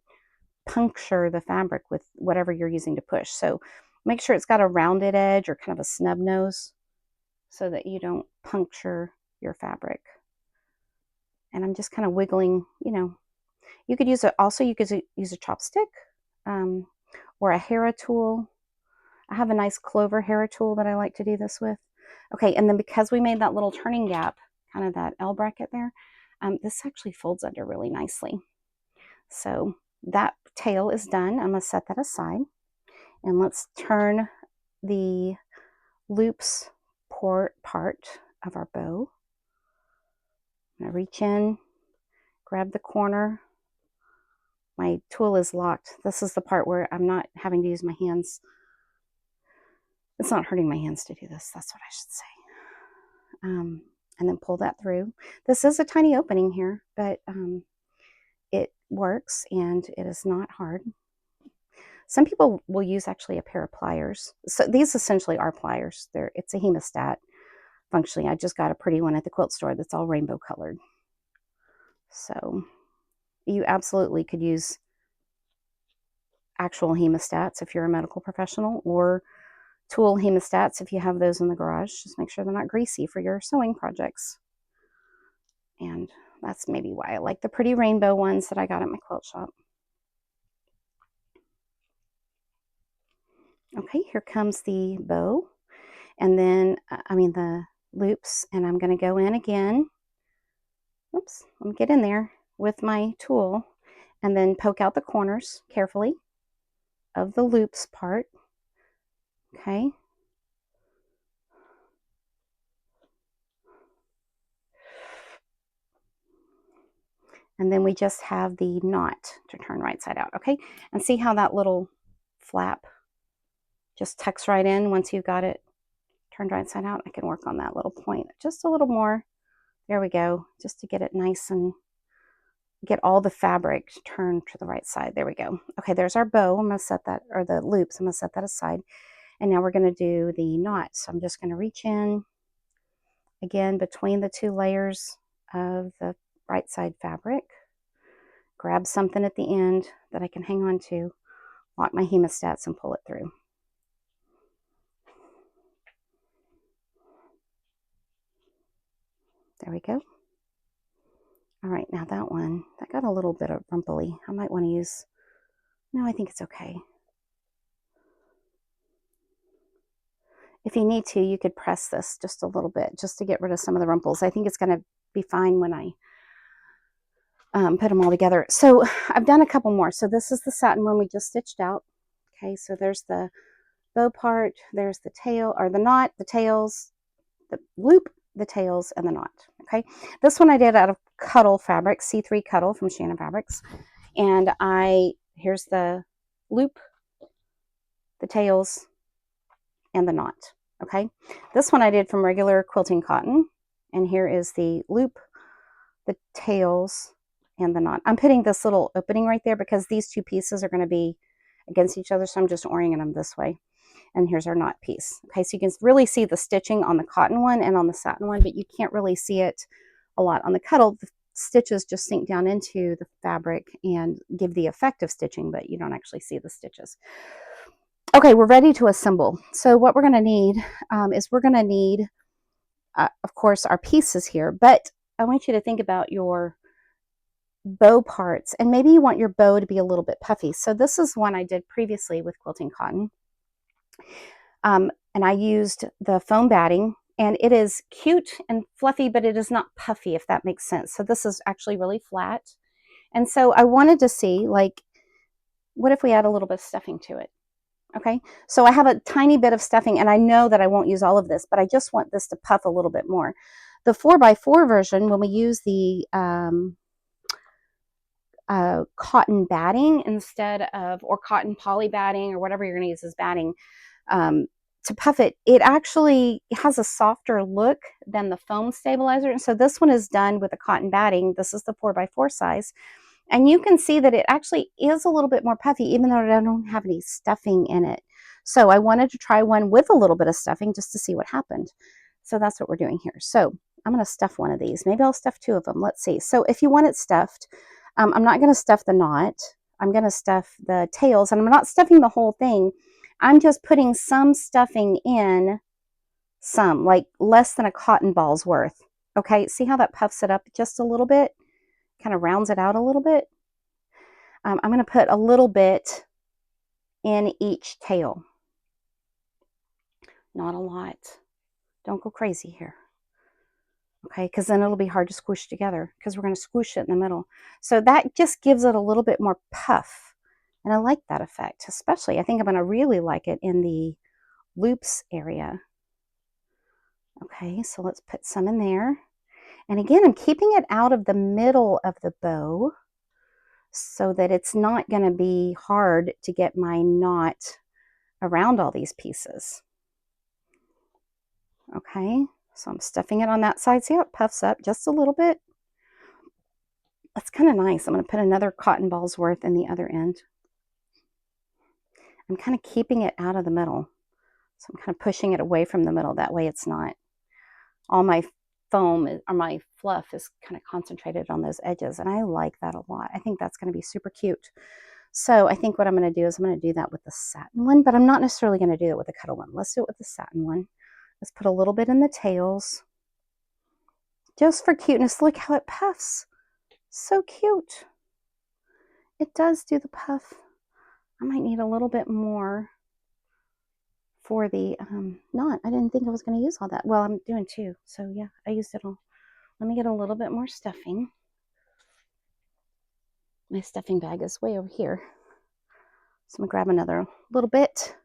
puncture the fabric with whatever you're using to push. So make sure it's got a rounded edge or kind of a snub nose so that you don't puncture your fabric. And I'm just kind of wiggling, you could use you could use a chopstick or a Hera tool. I have a nice Clover Hera tool that I like to do this with. Okay, and then because we made that little turning gap, kind of that L bracket there, this actually folds under really nicely. So that tail is done. I'm going to set that aside. And let's turn the loops part of our bow. I'm going to reach in, grab the corner. My tool is locked. This is the part where I'm not having to use my hands. It's not hurting my hands to do this. That's what I should say. And then pull that through. This is a tiny opening here, but it works and it is not hard. Some people will use actually a pair of pliers. So these essentially are pliers. It's a hemostat functionally. I just got a pretty one at the quilt store that's all rainbow colored. So you absolutely could use actual hemostats if you're a medical professional, or tool hemostats if you have those in the garage. Just make sure they're not greasy for your sewing projects. And that's maybe why I like the pretty rainbow ones that I got at my quilt shop. Okay, here comes the bow, and then the loops, and I'm going to go in again. Oops, let me get in there with my tool and then poke out the corners carefully of the loops part. Okay. And then we just have the knot to turn right side out, okay? And see how that little flap just tucks right in once you've got it turned right side out? I can work on that little point just a little more. There we go, just to get it nice and get all the fabric turned to the right side. There we go. Okay, there's our bow. I'm gonna set that, or the loops, I'm gonna set that aside. And now we're gonna do the knot. So I'm just gonna reach in, again, between the two layers of the right side fabric, grab something at the end that I can hang on to, lock my hemostats and pull it through. There we go. All right, now that one, that got a little bit of rumply. I might want to use, no, I think it's okay. If you need to, you could press this just a little bit just to get rid of some of the rumples. I think it's going to be fine when I put them all together. So I've done a couple more. So this is the satin one we just stitched out. Okay, so there's the bow part, there's the tail, or the knot, the tails, the loop, the tails, and the knot. Okay, this one I did out of Cuddle Fabric, C3 Cuddle from Satin Fabrics. And here's the loop, the tails, and the knot. Okay, this one I did from regular Quilting Cotton. And here is the loop, the tails, and the knot. I'm putting this little opening right there because these two pieces are going to be against each other, so I'm just orienting them this way. And here's our knot piece. Okay, so you can really see the stitching on the cotton one and on the satin one, but you can't really see it a lot on the Cuddle. The stitches just sink down into the fabric and give the effect of stitching, but you don't actually see the stitches. Okay, we're ready to assemble. So what we're going to need is we're going to need, of course, our pieces here, but I want you to think about your bow parts, and maybe you want your bow to be a little bit puffy. So this is one I did previously with Quilting Cotton. And I used the foam batting, and it is cute and fluffy, but it is not puffy, if that makes sense. So this is actually really flat. And so I wanted to see, like, what if we add a little bit of stuffing to it? Okay, so I have a tiny bit of stuffing, and I know that I won't use all of this, but I just want this to puff a little bit more. The 4x4 version, when we use the cotton batting instead of, or cotton poly batting, or whatever you're going to use as batting, to puff it, it actually has a softer look than the foam stabilizer. And so this one is done with a cotton batting. This is the 4x4 size. And you can see that it actually is a little bit more puffy, even though I don't have any stuffing in it. So I wanted to try one with a little bit of stuffing just to see what happened. So that's what we're doing here. So I'm going to stuff one of these. Maybe I'll stuff two of them. Let's see. So if you want it stuffed, I'm not going to stuff the knot. I'm going to stuff the tails, and I'm not stuffing the whole thing. I'm just putting some stuffing in, some, like less than a cotton ball's worth. Okay, see how that puffs it up just a little bit? Kind of rounds it out a little bit. I'm going to put a little bit in each tail. Not a lot. Don't go crazy here. Okay, because then it'll be hard to squish together because we're going to squish it in the middle. So that just gives it a little bit more puff. And I like that effect, especially. I think I'm going to really like it in the loops area. Okay, so let's put some in there. And again, I'm keeping it out of the middle of the bow so that it's not going to be hard to get my knot around all these pieces. Okay, so I'm stuffing it on that side. See how it puffs up just a little bit? That's kind of nice. I'm going to put another cotton ball's worth in the other end. I'm kind of keeping it out of the middle. So I'm kind of pushing it away from the middle. That way it's not, all my foam or my fluff is kind of concentrated on those edges. And I like that a lot. I think that's going to be super cute. So I think what I'm going to do is I'm going to do that with the satin one, but I'm not necessarily going to do it with the Cuddle one. Let's do it with the satin one. Let's put a little bit in the tails. Just for cuteness. Look how it puffs. So cute. It does do the puff. I might need a little bit more for the knot. I didn't think I was going to use all that. Well, I'm doing two. So yeah, I used it all. Let me get a little bit more stuffing. My stuffing bag is way over here. So I'm going to grab another little bit.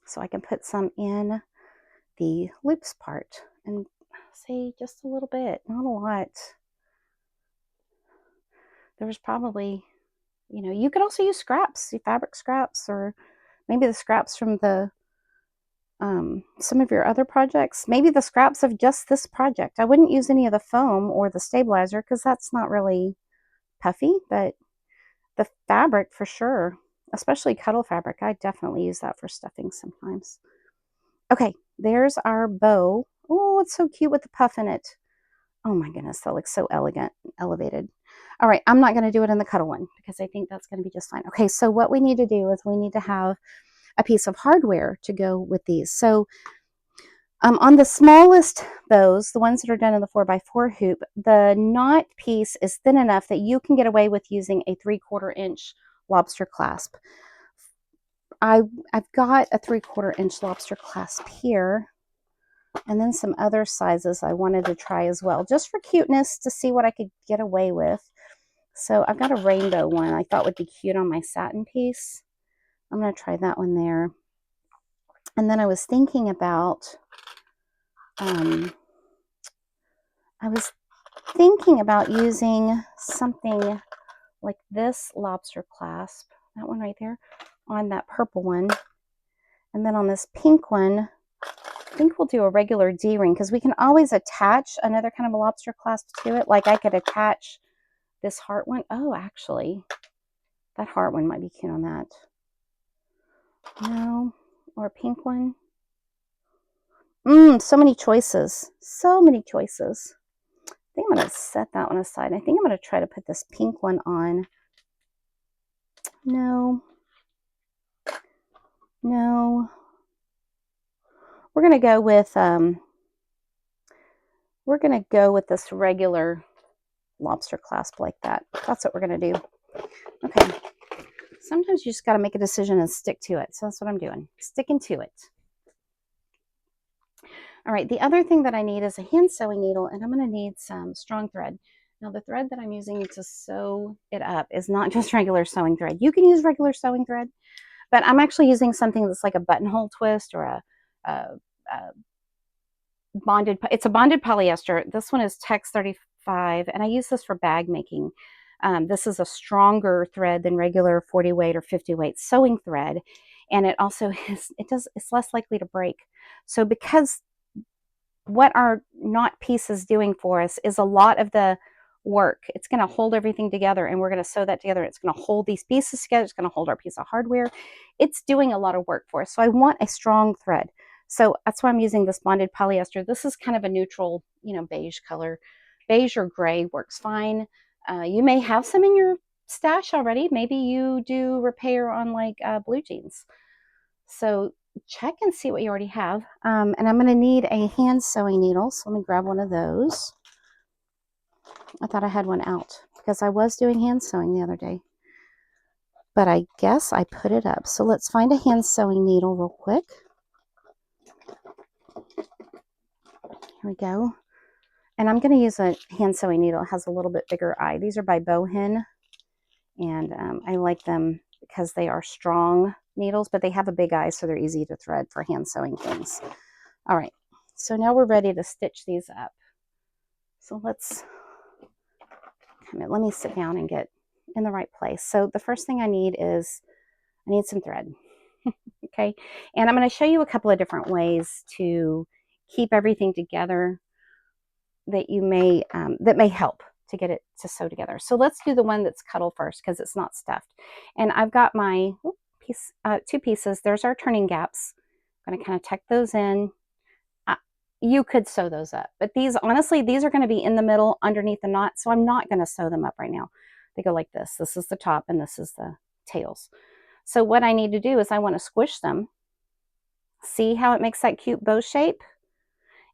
so I can put some in the loops part, and say just a little bit, not a lot. There was probably, you know, you could also use scraps, fabric scraps, or maybe the scraps from the some of your other projects, maybe the scraps of just this project. I wouldn't use any of the foam or the stabilizer because that's not really puffy, but the fabric for sure, especially Cuddle Fabric, I definitely use that for stuffing sometimes. Okay, there's our bow. Oh, it's so cute with the puff in it. Oh my goodness, that looks so elegant, elevated. All right, I'm not going to do it in the Cuddle one because I think that's going to be just fine. Okay, so what we need to do is we need to have a piece of hardware to go with these. So on the smallest bows, the ones that are done in the 4x4 hoop, the knot piece is thin enough that you can get away with using a 3/4 inch lobster clasp. I've got a 3/4 inch lobster clasp here, and then some other sizes I wanted to try as well, just for cuteness to see what I could get away with. So I've got a rainbow one I thought would be cute on my satin piece. I'm going to try that one there. And then I was thinking about, using something like this lobster clasp, that one right there, on that purple one. And then on this pink one, I think we'll do a regular D-ring because we can always attach another kind of a lobster clasp to it. Like I could attach this heart one. Oh, actually, that heart one might be cute on that. No, or a pink one. So many choices. So many choices. I think I'm going to set that one aside. I think I'm going to try to put this pink one on. No. No. We're going to go with this regular lobster clasp like that. That's what we're going to do. Okay. Sometimes you just got to make a decision and stick to it. So that's what I'm doing. Sticking to it. All right, the other thing that I need is a hand sewing needle, and I'm going to need some strong thread. Now, the thread that I'm using to sew it up is not just regular sewing thread. You can use regular sewing thread, but I'm actually using something that's like a buttonhole twist or a bonded. It's a bonded polyester. This one is Tex 35, and I use this for bag making. This is a stronger thread than regular 40 weight or 50 weight sewing thread, and it also it's less likely to break. So because what our knot piece is doing for us is a lot of the work. It's going to hold everything together, and we're going to sew that together. It's going to hold these pieces together. It's going to hold our piece of hardware. It's doing a lot of work for us. So I want a strong thread. So that's why I'm using this bonded polyester. This is kind of a neutral, beige color. Beige or gray works fine. You may have some in your stash already. Maybe you do repair on like blue jeans. So check and see what you already have. And I'm going to need a hand sewing needle. So let me grab one of those. I thought I had one out because I was doing hand sewing the other day, but I guess I put it up. So let's find a hand sewing needle real quick. Here we go. And I'm going to use a hand sewing needle. It has a little bit bigger eye. These are by Bowhen, and I like them because they are strong needles, but they have a big eye, so they're easy to thread for hand sewing things. All right, so now we're ready to stitch these up. So let me sit down and get in the right place. So the first thing I need some thread. Okay, and I'm going to show you a couple of different ways to keep everything together that may help to get it to sew together. So let's do the one that's Cuddle first because it's not stuffed. And I've got my two pieces. There's our turning gaps. I'm going to kind of tuck those in. You could sew those up, but these are going to be in the middle underneath the knot, so I'm not going to sew them up right now. They go like this. This is the top and this is the tails. So what I need to do is I want to squish them. See how it makes that cute bow shape?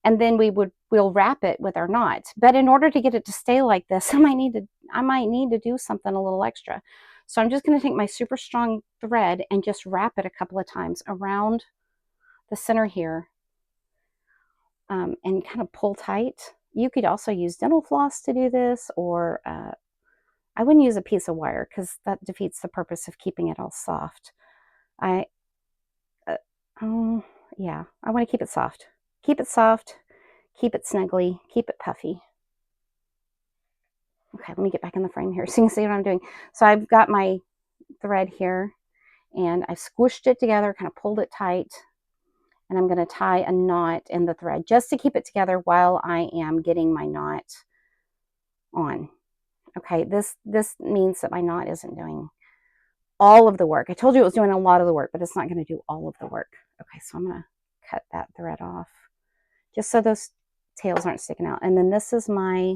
And then we'll wrap it with our knot. But in order to get it to stay like this, I might need to do something a little extra. So I'm just going to take my super strong thread and just wrap it a couple of times around the center here, and kind of pull tight. You could also use dental floss to do this, or I wouldn't use a piece of wire because that defeats the purpose of keeping it all soft. Yeah, I want to keep it soft. Keep it soft, keep it snuggly, keep it puffy. Okay, let me get back in the frame here so you can see what I'm doing. So I've got my thread here and I squished it together, kind of pulled it tight, and I'm going to tie a knot in the thread just to keep it together while I am getting my knot on. Okay, this means that my knot isn't doing all of the work. I told you it was doing a lot of the work, but it's not going to do all of the work. Okay, so I'm going to cut that thread off just so those tails aren't sticking out. And then this is my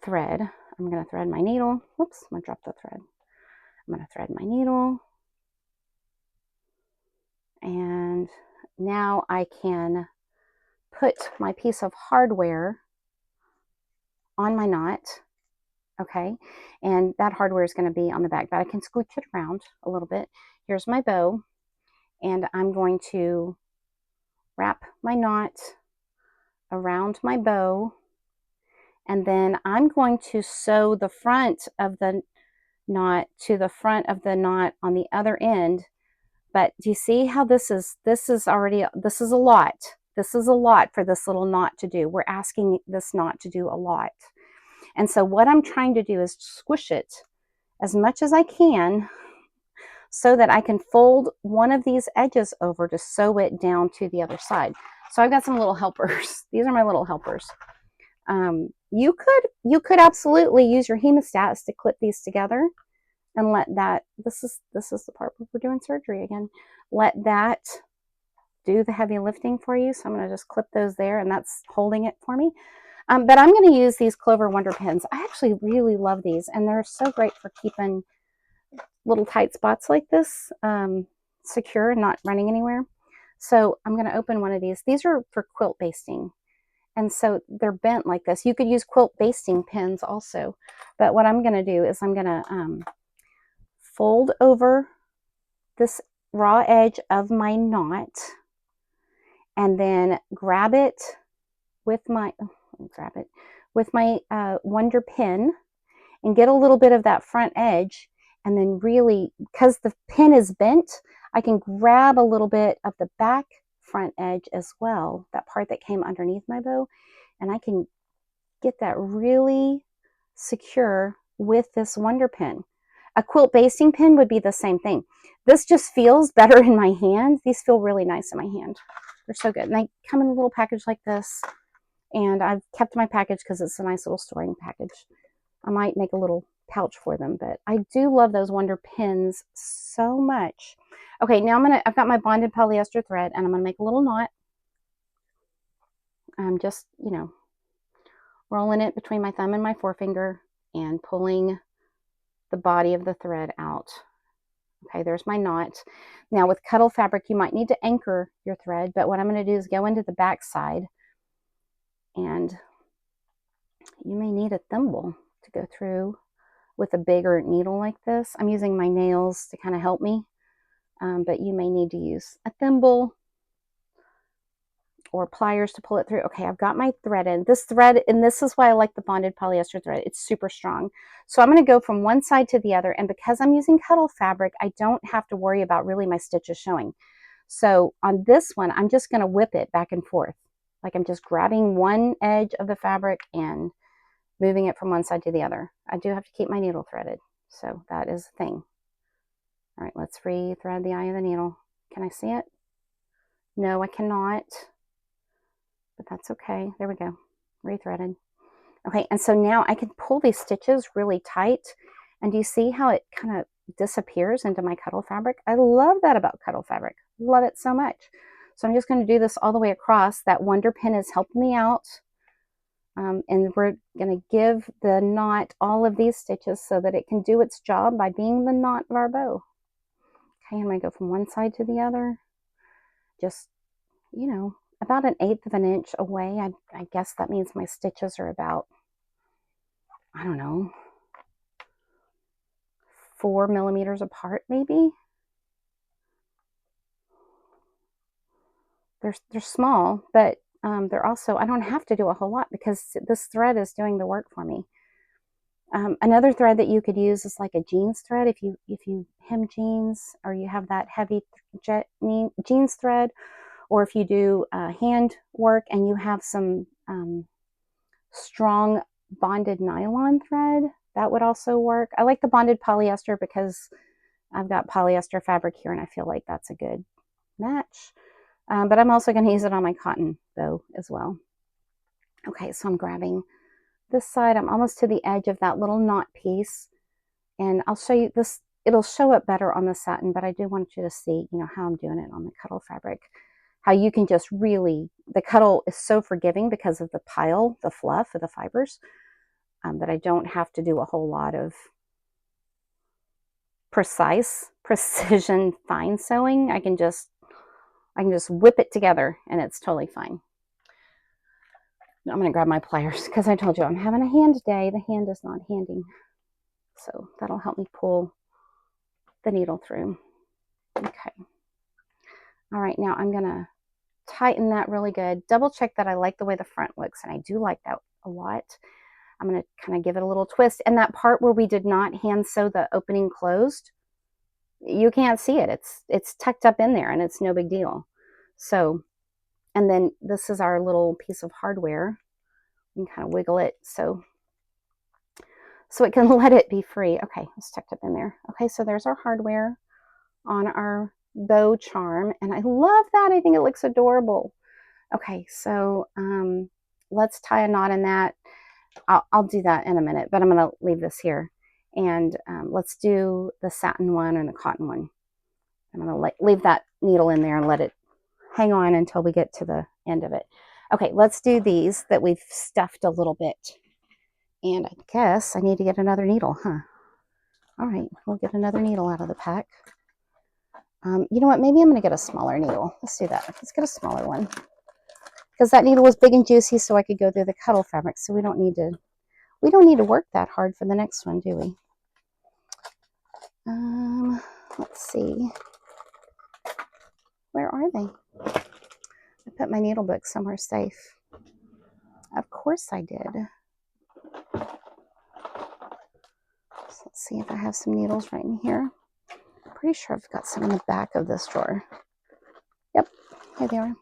thread. I'm going to thread my needle. Whoops, I'm going to drop the thread. I'm going to thread my needle. And now I can put my piece of hardware on my knot. Okay, and that hardware is going to be on the back, but I can scooch it around a little bit. Here's my bow, and I'm going to wrap my knot around my bow, and then I'm going to sew the front of the knot to the front of the knot on the other end. But do you see how this is already, this is a lot. This is a lot for this little knot to do. We're asking this knot to do a lot. And so what I'm trying to do is squish it as much as I can so that I can fold one of these edges over to sew it down to the other side. So I've got some little helpers. These are my little helpers. You could absolutely use your hemostats to clip these together and let that, this is the part where we're doing surgery again. Let that do the heavy lifting for you. So I'm going to just clip those there, and that's holding it for me. But I'm going to use these Clover Wonder Pins. I actually really love these, and they're so great for keeping little tight spots like this secure and not running anywhere. So I'm going to open one of these. These are for quilt basting, and so they're bent like this. You could use quilt basting pins also, but what I'm going to do is I'm going to fold over this raw edge of my knot and then grab it with my Wonder Pin and get a little bit of that front edge, and then really, because the pin is bent, I can grab a little bit of the back front edge as well, that part that came underneath my bow, and I can get that really secure with this Wonder Pin. A quilt basting pin would be the same thing. This just feels better in my hand. These feel really nice in my hand. They're so good. And they come in a little package like this. And I've kept my package because it's a nice little storing package. I might make a little pouch for them, but I do love those Wonder Pins so much. Okay, now I've got my bonded polyester thread, and I'm gonna make a little knot. I'm just, rolling it between my thumb and my forefinger and pulling the body of the thread out. Okay, there's my knot. Now with Cuddle Fabric, you might need to anchor your thread, but what I'm going to do is go into the back side, and you may need a thimble to go through with a bigger needle like this. I'm using my nails to kind of help me, but you may need to use a thimble or pliers to pull it through. Okay, I've got my thread in. This thread, and this is why I like the bonded polyester thread. It's super strong. So I'm going to go from one side to the other, and because I'm using Cuddle Fabric, I don't have to worry about really my stitches showing. So on this one, I'm just going to whip it back and forth. Like I'm just grabbing one edge of the fabric and moving it from one side to the other. I do have to keep my needle threaded, so that is the thing. All right, let's re-thread the eye of the needle. Can I see it? No, I cannot. But that's okay. There we go. Rethreaded. Okay, and so now I can pull these stitches really tight. And do you see how it kind of disappears into my Cuddle Fabric? I love that about Cuddle Fabric. Love it so much. So I'm just going to do this all the way across. That Wonder Pin has helped me out. And we're going to give the knot all of these stitches so that it can do its job by being the knot of our bow. Okay, I'm going to go from one side to the other. Just, about 1/8 of an inch away. I guess that means my stitches are about, I don't know, 4 millimeters apart maybe. They're small, but they're also, I don't have to do a whole lot because this thread is doing the work for me. Another thread that you could use is like a jeans thread if you hem jeans, or you have that heavy jeans thread, or if you do hand work and you have some strong bonded nylon thread, that would also work. I like the bonded polyester because I've got polyester fabric here and I feel like that's a good match. But I'm also going to use it on my cotton though as well. Okay, so I'm grabbing this side. I'm almost to the edge of that little knot piece, and I'll show you this. It'll show up better on the satin, but I do want you to see, how I'm doing it on the Cuddle fabric. How you can just really, the Cuddle is so forgiving because of the pile, the fluff of the fibers, that I don't have to do a whole lot of precision fine sewing. I can just whip it together and it's totally fine. I'm going to grab my pliers because I told you I'm having a hand day. The hand is not handing. So that'll help me pull the needle through. Okay. All right, now I'm going to tighten that really good. Double check that I like the way the front looks, and I do like that a lot. I'm going to kind of give it a little twist. And that part where we did not hand sew the opening closed, you can't see it. It's tucked up in there and it's no big deal. So, and then this is our little piece of hardware. You can kind of wiggle it so it can let it be free. Okay, it's tucked up in there. Okay, so there's our hardware on our bow charm, and I love that. I think it looks adorable. Okay, so let's tie a knot in that. I'll do that in a minute, but I'm going to leave this here, and let's do the satin one and the cotton one. I'm going to leave that needle in there and let it hang on until we get to the end of it. Okay, let's do these that we've stuffed a little bit. And I guess I need to get another needle, huh? All right, we'll get another needle out of the pack. You know what? Maybe I'm going to get a smaller needle. Let's do that. Let's get a smaller one. Because that needle was big and juicy, so I could go through the Cuddle fabric. So we don't need to work that hard for the next one, do we? Let's see. Where are they? I put my needle book somewhere safe. Of course I did. So let's see if I have some needles right in here. I'm pretty sure I've got some in the back of this drawer. Yep, here they are.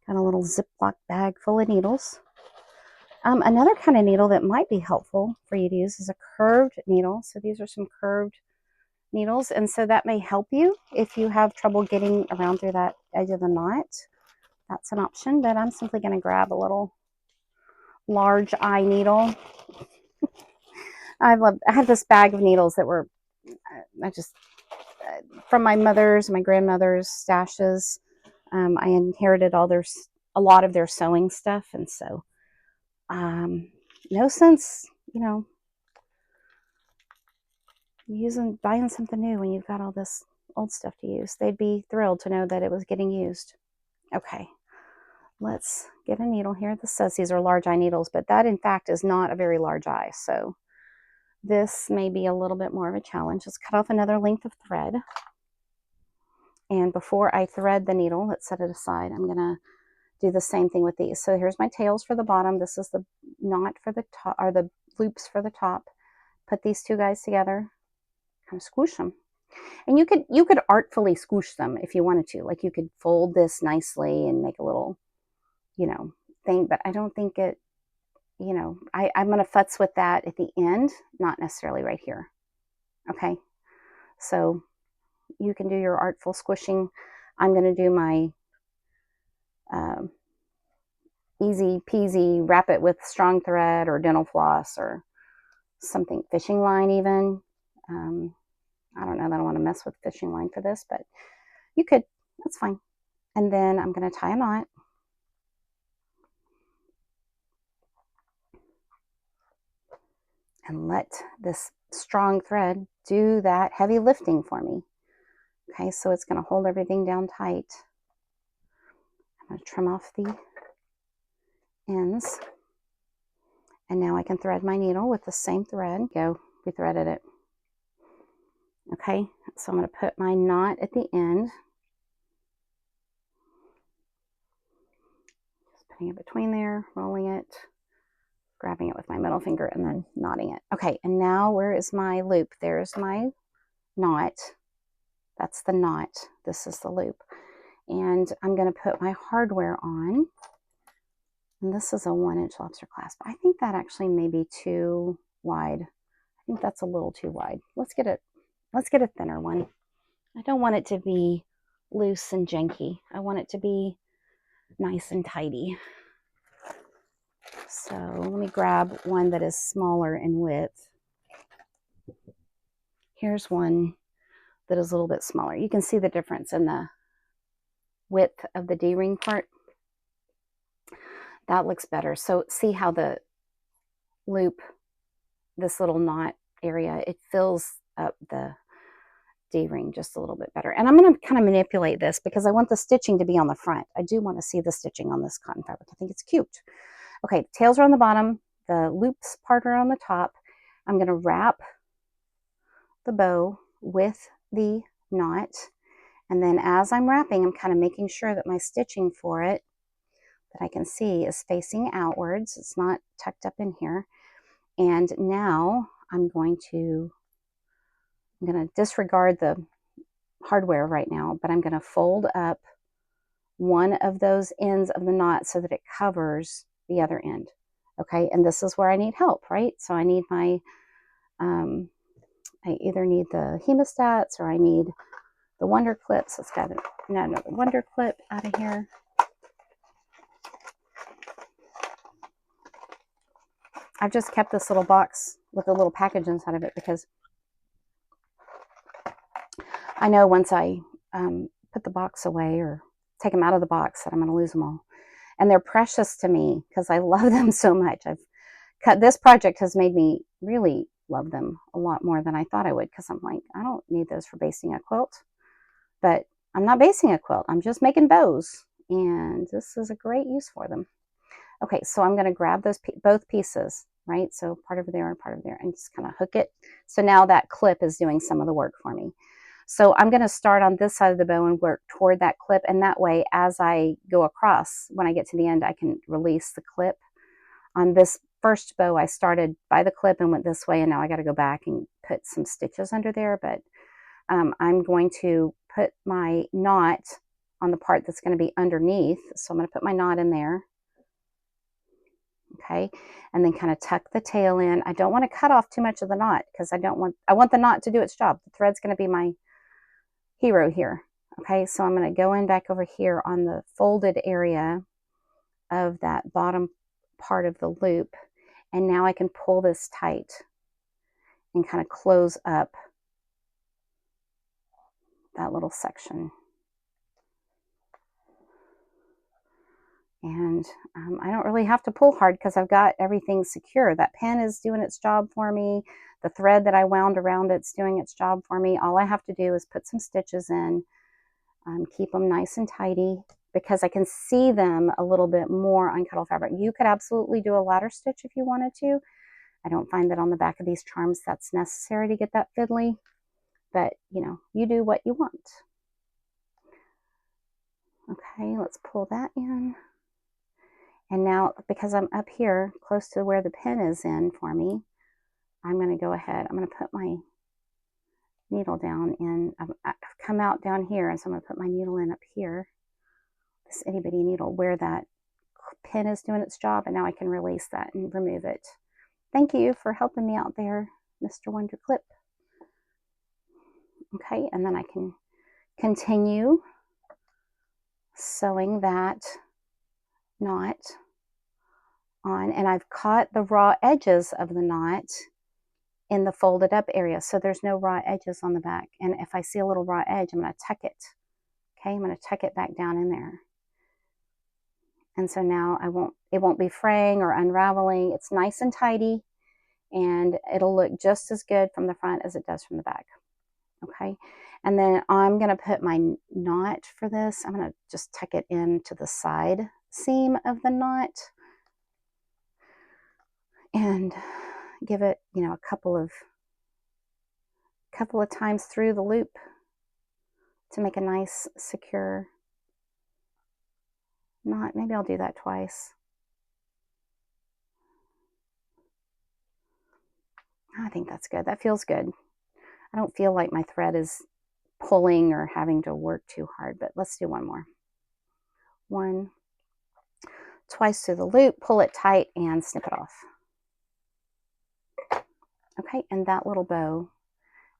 Got a little Ziploc bag full of needles. Another kind of needle that might be helpful for you to use is a curved needle. So these are some curved needles, and so that may help you if you have trouble getting around through that edge of the knot. That's an option, but I'm simply going to grab a little large eye needle. I have this bag of needles that were from my mother's, my grandmother's stashes. I inherited a lot of their sewing stuff, and so no sense, buying something new when you've got all this old stuff to use. They'd be thrilled to know that it was getting used. Okay, let's get a needle here. This says these are large eye needles, but that in fact is not a very large eye, so this may be a little bit more of a challenge. Let's cut off another length of thread. And before I thread the needle, let's set it aside. I'm going to do the same thing with these. So here's my tails for the bottom. This is the knot for the top, or the loops for the top. Put these two guys together, kind of squish them. And you could artfully squish them if you wanted to. Like you could fold this nicely and make a little, thing, but I don't think it, I'm going to futz with that at the end, not necessarily right here. Okay. So you can do your artful squishing. I'm going to do my easy peasy, wrap it with strong thread or dental floss or something, fishing line even. I don't know that I want to mess with fishing line for this, but you could, that's fine. And then I'm going to tie a knot. And let this strong thread do that heavy lifting for me. Okay, so it's going to hold everything down tight. I'm going to trim off the ends. And now I can thread my needle with the same thread. Go, we threaded it. Okay, so I'm going to put my knot at the end. Just putting it between there, rolling it, grabbing it with my middle finger, and then knotting it. Okay, and now where is my loop? There's my knot. That's the knot. This is the loop. And I'm going to put my hardware on. And this is a 1-inch lobster clasp. I think that actually may be too wide. I think that's a little too wide. Let's get a thinner one. I don't want it to be loose and janky. I want it to be nice and tidy. So let me grab one that is smaller in width. Here's one that is a little bit smaller. You can see the difference in the width of the D-ring part. That looks better. So see how the loop, this little knot area, it fills up the D-ring just a little bit better. And I'm going to kind of manipulate this because I want the stitching to be on the front. I do want to see the stitching on this cotton fabric. I think it's cute. Okay, tails are on the bottom, the loops part are on the top. I'm going to wrap the bow with the knot, and then as I'm wrapping, I'm kind of making sure that my stitching for it that I can see is facing outwards. It's not tucked up in here. And now I'm going to disregard the hardware right now, but I'm going to fold up one of those ends of the knot so that it covers the other end. Okay, and this is where I need help, right? So I need my, I either need the hemostats or I need the wonder clips. Let's grab another wonder clip out of here. I've just kept this little box with a little package inside of it because I know once I put the box away or take them out of the box that I'm going to lose them all. And they're precious to me because I love them so much. This project has made me really love them a lot more than I thought I would, because I'm like, I don't need those for basting a quilt. But I'm not basting a quilt. I'm just making bows. And this is a great use for them. Okay, so I'm going to grab those both pieces, right? So part over there and part over there, and just kind of hook it. So now that clip is doing some of the work for me. So I'm going to start on this side of the bow and work toward that clip. And that way, as I go across, when I get to the end, I can release the clip. On this first bow, I started by the clip and went this way, and now I got to go back and put some stitches under there. But I'm going to put my knot on the part that's going to be underneath. So I'm going to put my knot in there. Okay, and then kind of tuck the tail in. I don't want to cut off too much of the knot because I want the knot to do its job. The thread's going to be my hero here. Okay, so I'm going to go in back over here on the folded area of that bottom part of the loop, and now I can pull this tight and kind of close up that little section. And I don't really have to pull hard because I've got everything secure. That pin is doing its job for me. The thread that I wound around it's doing its job for me. All I have to do is put some stitches in, keep them nice and tidy, because I can see them a little bit more on Cuddle Fabric. You could absolutely do a ladder stitch if you wanted to. I don't find that on the back of these charms that's necessary to get that fiddly, but you know, you do what you want. Okay, let's pull that in. And now, because I'm up here close to where the pin is in for me, I'm going to go ahead. I'm going to put my needle down in. I've come out down here, and so I'm going to put my needle in up here, this itty bitty needle, where that pin is doing its job, and now I can release that and remove it. Thank you for helping me out there, Mr. Wonder Clip. Okay, and then I can continue sewing that knot on, and I've caught the raw edges of the knot in the folded up area, so there's no raw edges on the back. And if I see a little raw edge, I'm going to tuck it. Okay, I'm going to tuck it back down in there. And so now it won't be fraying or unraveling. It's nice and tidy, and it'll look just as good from the front as it does from the back. Okay, and then I'm going to put my knot for this. I'm going to just tuck it into the side seam of the knot and give it, you know, a couple of a couple of times through the loop to make a nice secure knot. Maybe I'll do that twice. I think that's good. That feels good. I don't feel like my thread is pulling or having to work too hard, but let's do one more. One, twice through the loop, pull it tight and snip it off. Okay, and that little bow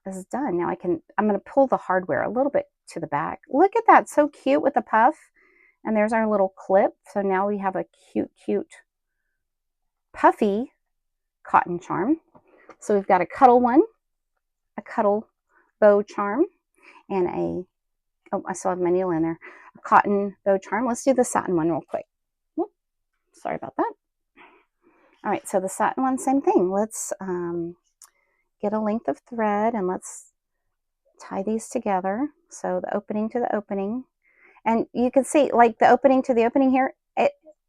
is done. Now I'm going to pull the hardware a little bit to the back. Look at that, so cute with the puff. And there's our little clip. So now we have a cute, cute puffy cotton charm. So we've got a cuddle one, a cuddle bow charm, and oh, I still have my needle in there, a cotton bow charm. Let's do the satin one real quick. Whoop, sorry about that. All right, so the satin one, same thing. Let's get a length of thread and let's tie these together. So the opening to the opening. And you can see, like, the opening to the opening here,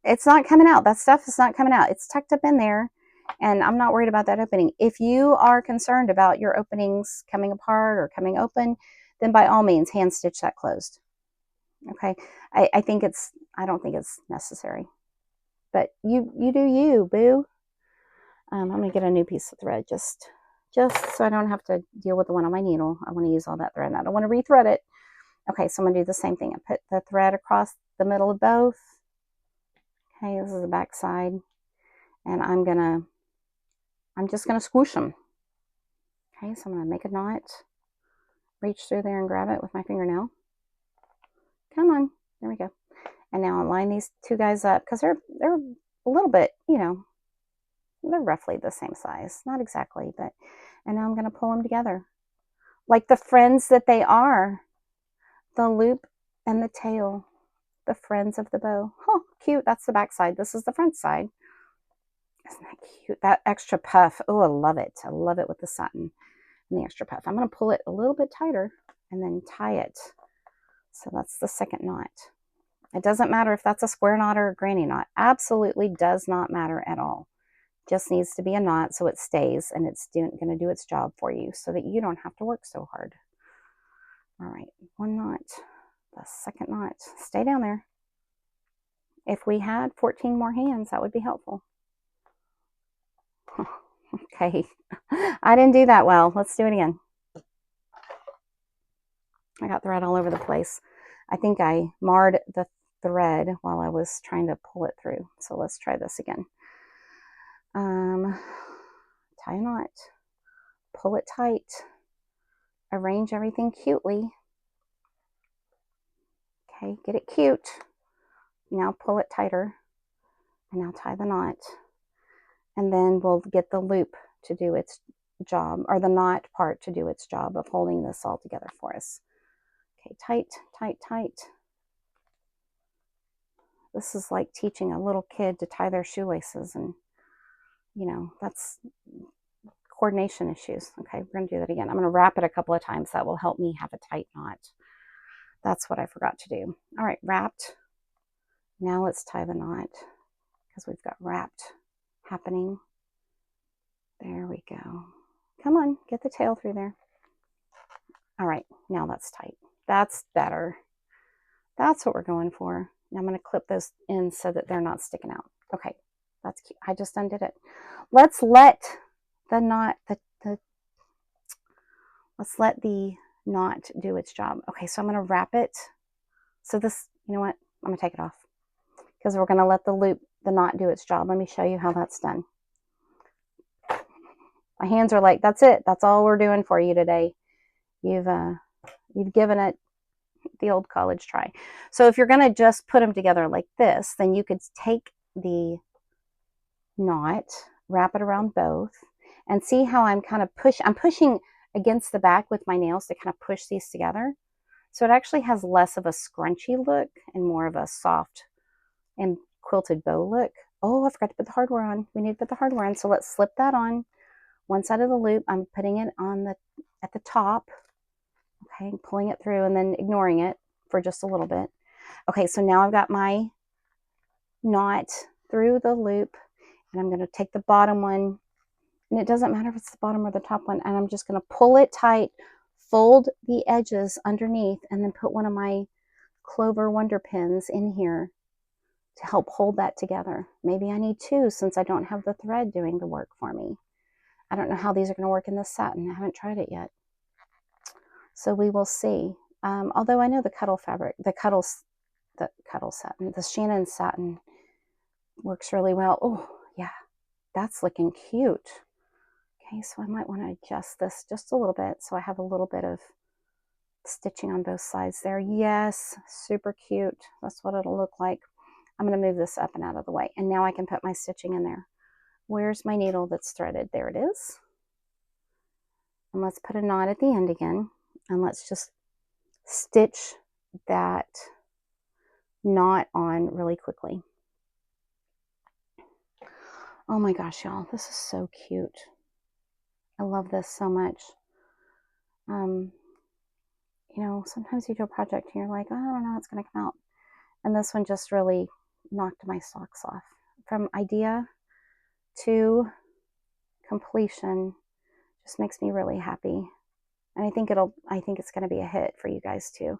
it's not coming out. That stuff is not coming out. It's tucked up in there, and I'm not worried about that opening. If you are concerned about your openings coming apart or coming open, then by all means, hand stitch that closed. Okay, I don't think it's necessary, but you do you, boo. I'm gonna get a new piece of thread just so I don't have to deal with the one on my needle. I want to use all that thread. I don't want to rethread it. Okay, so I'm gonna do the same thing. I put the thread across the middle of both. Okay, this is the back side, and I'm just gonna squish them. Okay, so I'm gonna make a knot, reach through there and grab it with my fingernail. Come on, there we go. And now I'll line these two guys up because they're a little bit, you know, they're roughly the same size, not exactly, but. And now I'm gonna pull them together like the friends that they are. The loop and the tail, the friends of the bow. Oh, cute. That's the back side. This is the front side. Isn't that cute? That extra puff. Oh, I love it. I love it with the satin and the extra puff. I'm going to pull it a little bit tighter and then tie it. So that's the second knot. It doesn't matter if that's a square knot or a granny knot. Absolutely does not matter at all. Just needs to be a knot so it stays and it's going to do its job for you so that you don't have to work so hard. All right, one knot, the second knot, stay down there. If we had 14 more hands, that would be helpful. Okay, I didn't do that well. Let's do it again. I got thread all over the place. I think I marred the thread while I was trying to pull it through. So let's try this again. Tie a knot, pull it tight, arrange everything cutely. Okay, get it cute. Now pull it tighter, and now tie the knot. And then we'll get the loop to do its job, or the knot part to do its job of holding this all together for us. Okay, tight, tight, tight. This is like teaching a little kid to tie their shoelaces, and you know, that's coordination issues. Okay, we're gonna do that again. I'm gonna wrap it a couple of times. That will help me have a tight knot. That's what I forgot to do. All right, wrapped. Now let's tie the knot because we've got wrapped happening. There we go. Come on, get the tail through there. All right, now that's tight. That's better. That's what we're going for. Now I'm going to clip those in so that they're not sticking out. Okay, that's cute. I just undid it. Let's let the knot, let's let the knot do its job. Okay, so I'm going to wrap it. So this, you know what? I'm going to take it off because we're going to let the knot do its job. Let me show you how that's done. My hands are like, that's it. That's all we're doing for you today. You've given it the old college try. So if you're going to just put them together like this, then you could take the knot, wrap it around both, and see how I'm kind of I'm pushing against the back with my nails to kind of push these together. So it actually has less of a scrunchy look and more of a soft and quilted bow look. Oh, I forgot to put the hardware on. We need to put the hardware on. So let's slip that on. One side of the loop, I'm putting it on at the top. Okay, pulling it through and then ignoring it for just a little bit. Okay, so now I've got my knot through the loop, and I'm going to take the bottom one And it doesn't matter if it's the bottom or the top one. And I'm just going to pull it tight, fold the edges underneath, and then put one of my Clover Wonder pins in here to help hold that together. Maybe I need two since I don't have the thread doing the work for me. I don't know how these are going to work in this satin. I haven't tried it yet. So we will see. Although I know the Cuddle Fabric, the Cuddle Satin, the Shannon Satin works really well. Oh, yeah, that's looking cute. Okay, so I might want to adjust this just a little bit so I have a little bit of stitching on both sides there. Yes, super cute. That's what it'll look like. I'm going to move this up and out of the way. And now I can put my stitching in there. Where's my needle that's threaded? There it is. And let's put a knot at the end again. And let's just stitch that knot on really quickly. Oh my gosh, y'all, this is so cute. I love this so much. You know, sometimes you do a project and you're like, oh, I don't know how it's going to come out. And this one just really knocked my socks off. From idea to completion, just makes me really happy. And I think it's going to be a hit for you guys too.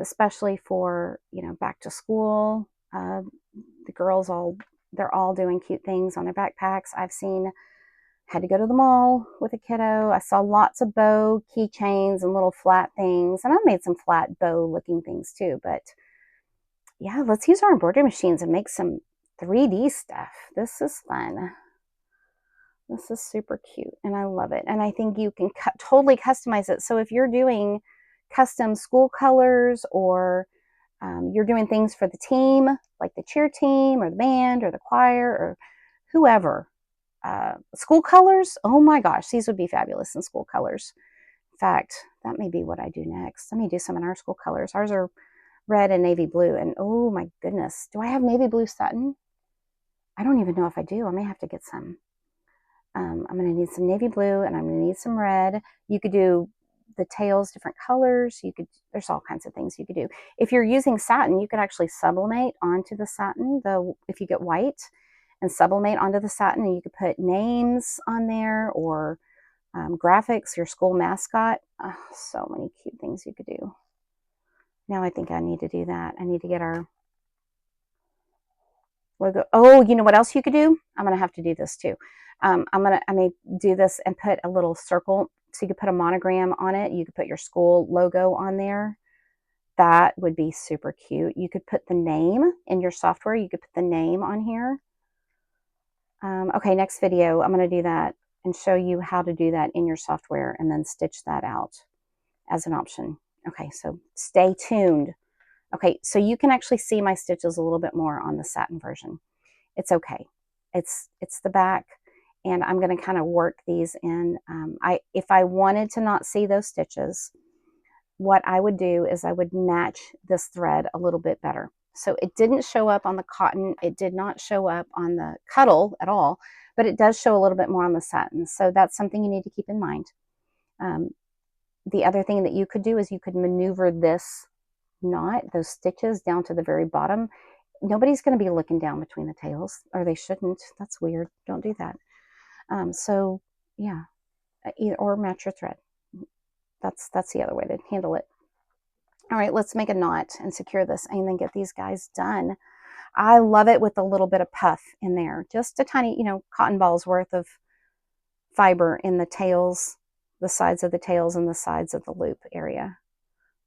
Especially for, you know, back to school. The girls they're all doing cute things on their backpacks. Had to go to the mall with a kiddo. I saw lots of bow keychains and little flat things. And I made some flat bow looking things too. But yeah, let's use our embroidery machines and make some 3D stuff. This is fun. This is super cute and I love it. And I think you can totally customize it. So if you're doing custom school colors or you're doing things for the team, like the cheer team or the band or the choir or whoever, school colors, oh my gosh, these would be fabulous in school colors. In fact, that may be what I do next. Let me do some in our school colors. Ours are red and navy blue, and oh my goodness, do I have navy blue satin? I don't even know if I do. I may have to get some. I'm going to need some navy blue and I'm going to need some red. You could do the tails different colors. There's all kinds of things you could do. If you're using satin, you could actually sublimate onto the satin, if you get white, and sublimate onto the satin, and you could put names on there or graphics, your school mascot. Oh, so many cute things you could do. Now I think I need to do that. I need to get our logo. Oh, you know what else you could do? I'm going to have to do this too. I may do this and put a little circle so you could put a monogram on it. You could put your school logo on there. That would be super cute. You could put the name in your software. You could put the name on here. Okay, next video, I'm going to do that and show you how to do that in your software and then stitch that out as an option. Okay, so stay tuned. Okay, so you can actually see my stitches a little bit more on the satin version. It's okay. It's the back, and I'm going to kind of work these in. If I wanted to not see those stitches, what I would do is I would match this thread a little bit better. So it didn't show up on the cotton. It did not show up on the Cuddle at all, but it does show a little bit more on the satin. So that's something you need to keep in mind. The other thing that you could do is you could maneuver this knot, those stitches down to the very bottom. Nobody's going to be looking down between the tails, or they shouldn't. That's weird. Don't do that. So yeah, or match your thread. That's the other way to handle it. All right, let's make a knot and secure this and then get these guys done. I love it with a little bit of puff in there. Just a tiny, cotton ball's worth of fiber in the tails, the sides of the tails and the sides of the loop area.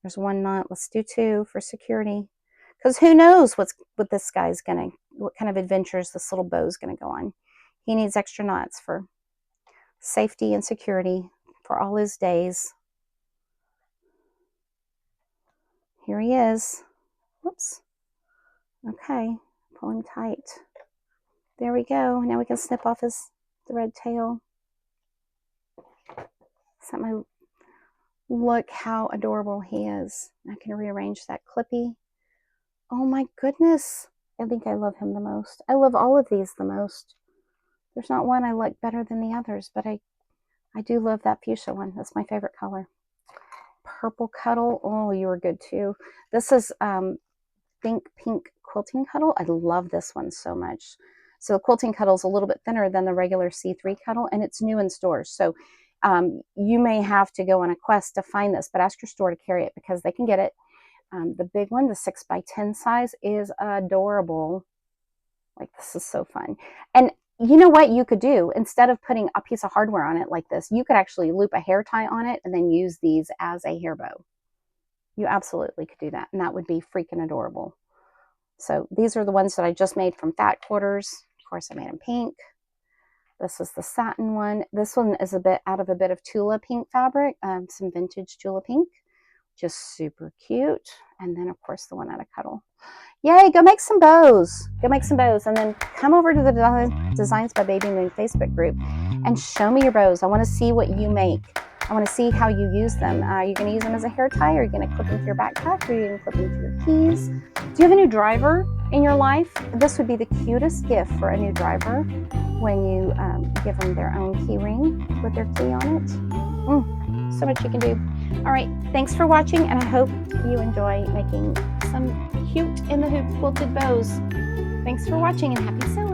There's one knot. Let's do two for security. Because who knows what this guy's what kind of adventures this little bow's gonna go on. He needs extra knots for safety and security for all his days. Here he is. Whoops. Okay, pull him tight. There we go. Now we can snip off the red tail. Look how adorable he is. I can rearrange that clippy. Oh my goodness. I think I love him the most. I love all of these the most. There's not one I like better than the others, but I do love that fuchsia one. That's my favorite color. Purple Cuddle. Oh, you were good too. This is Think Pink Quilting Cuddle. I love this one so much. So the Quilting Cuddle is a little bit thinner than the regular C3 Cuddle, and it's new in stores. So you may have to go on a quest to find this, but ask your store to carry it because they can get it. The big one, the 6x10 size, is adorable. Like, this is so fun. And you know what you could do? Instead of putting a piece of hardware on it like this, you could actually loop a hair tie on it and then use these as a hair bow. You absolutely could do that, and that would be freaking adorable. So these are the ones that I just made from Fat Quarters. Of course, I made them pink. This is the satin one. This one is a bit out of a bit of Tula pink fabric, some vintage Tula pink. Just super cute. And then, of course, the one out of Cuddle. Yay, go make some bows. Go make some bows. And then come over to the Designs by Baby Moon Facebook group and show me your bows. I want to see what you make. I want to see how you use them. Are you going to use them as a hair tie? Are you going to clip them to your backpack? Or are you going to clip them to your keys? Do you have a new driver in your life? This would be the cutest gift for a new driver when you give them their own key ring with their key on it. So much you can do. All right, thanks for watching, and I hope you enjoy making some cute in the hoop quilted bows. Thanks for watching, and happy sewing.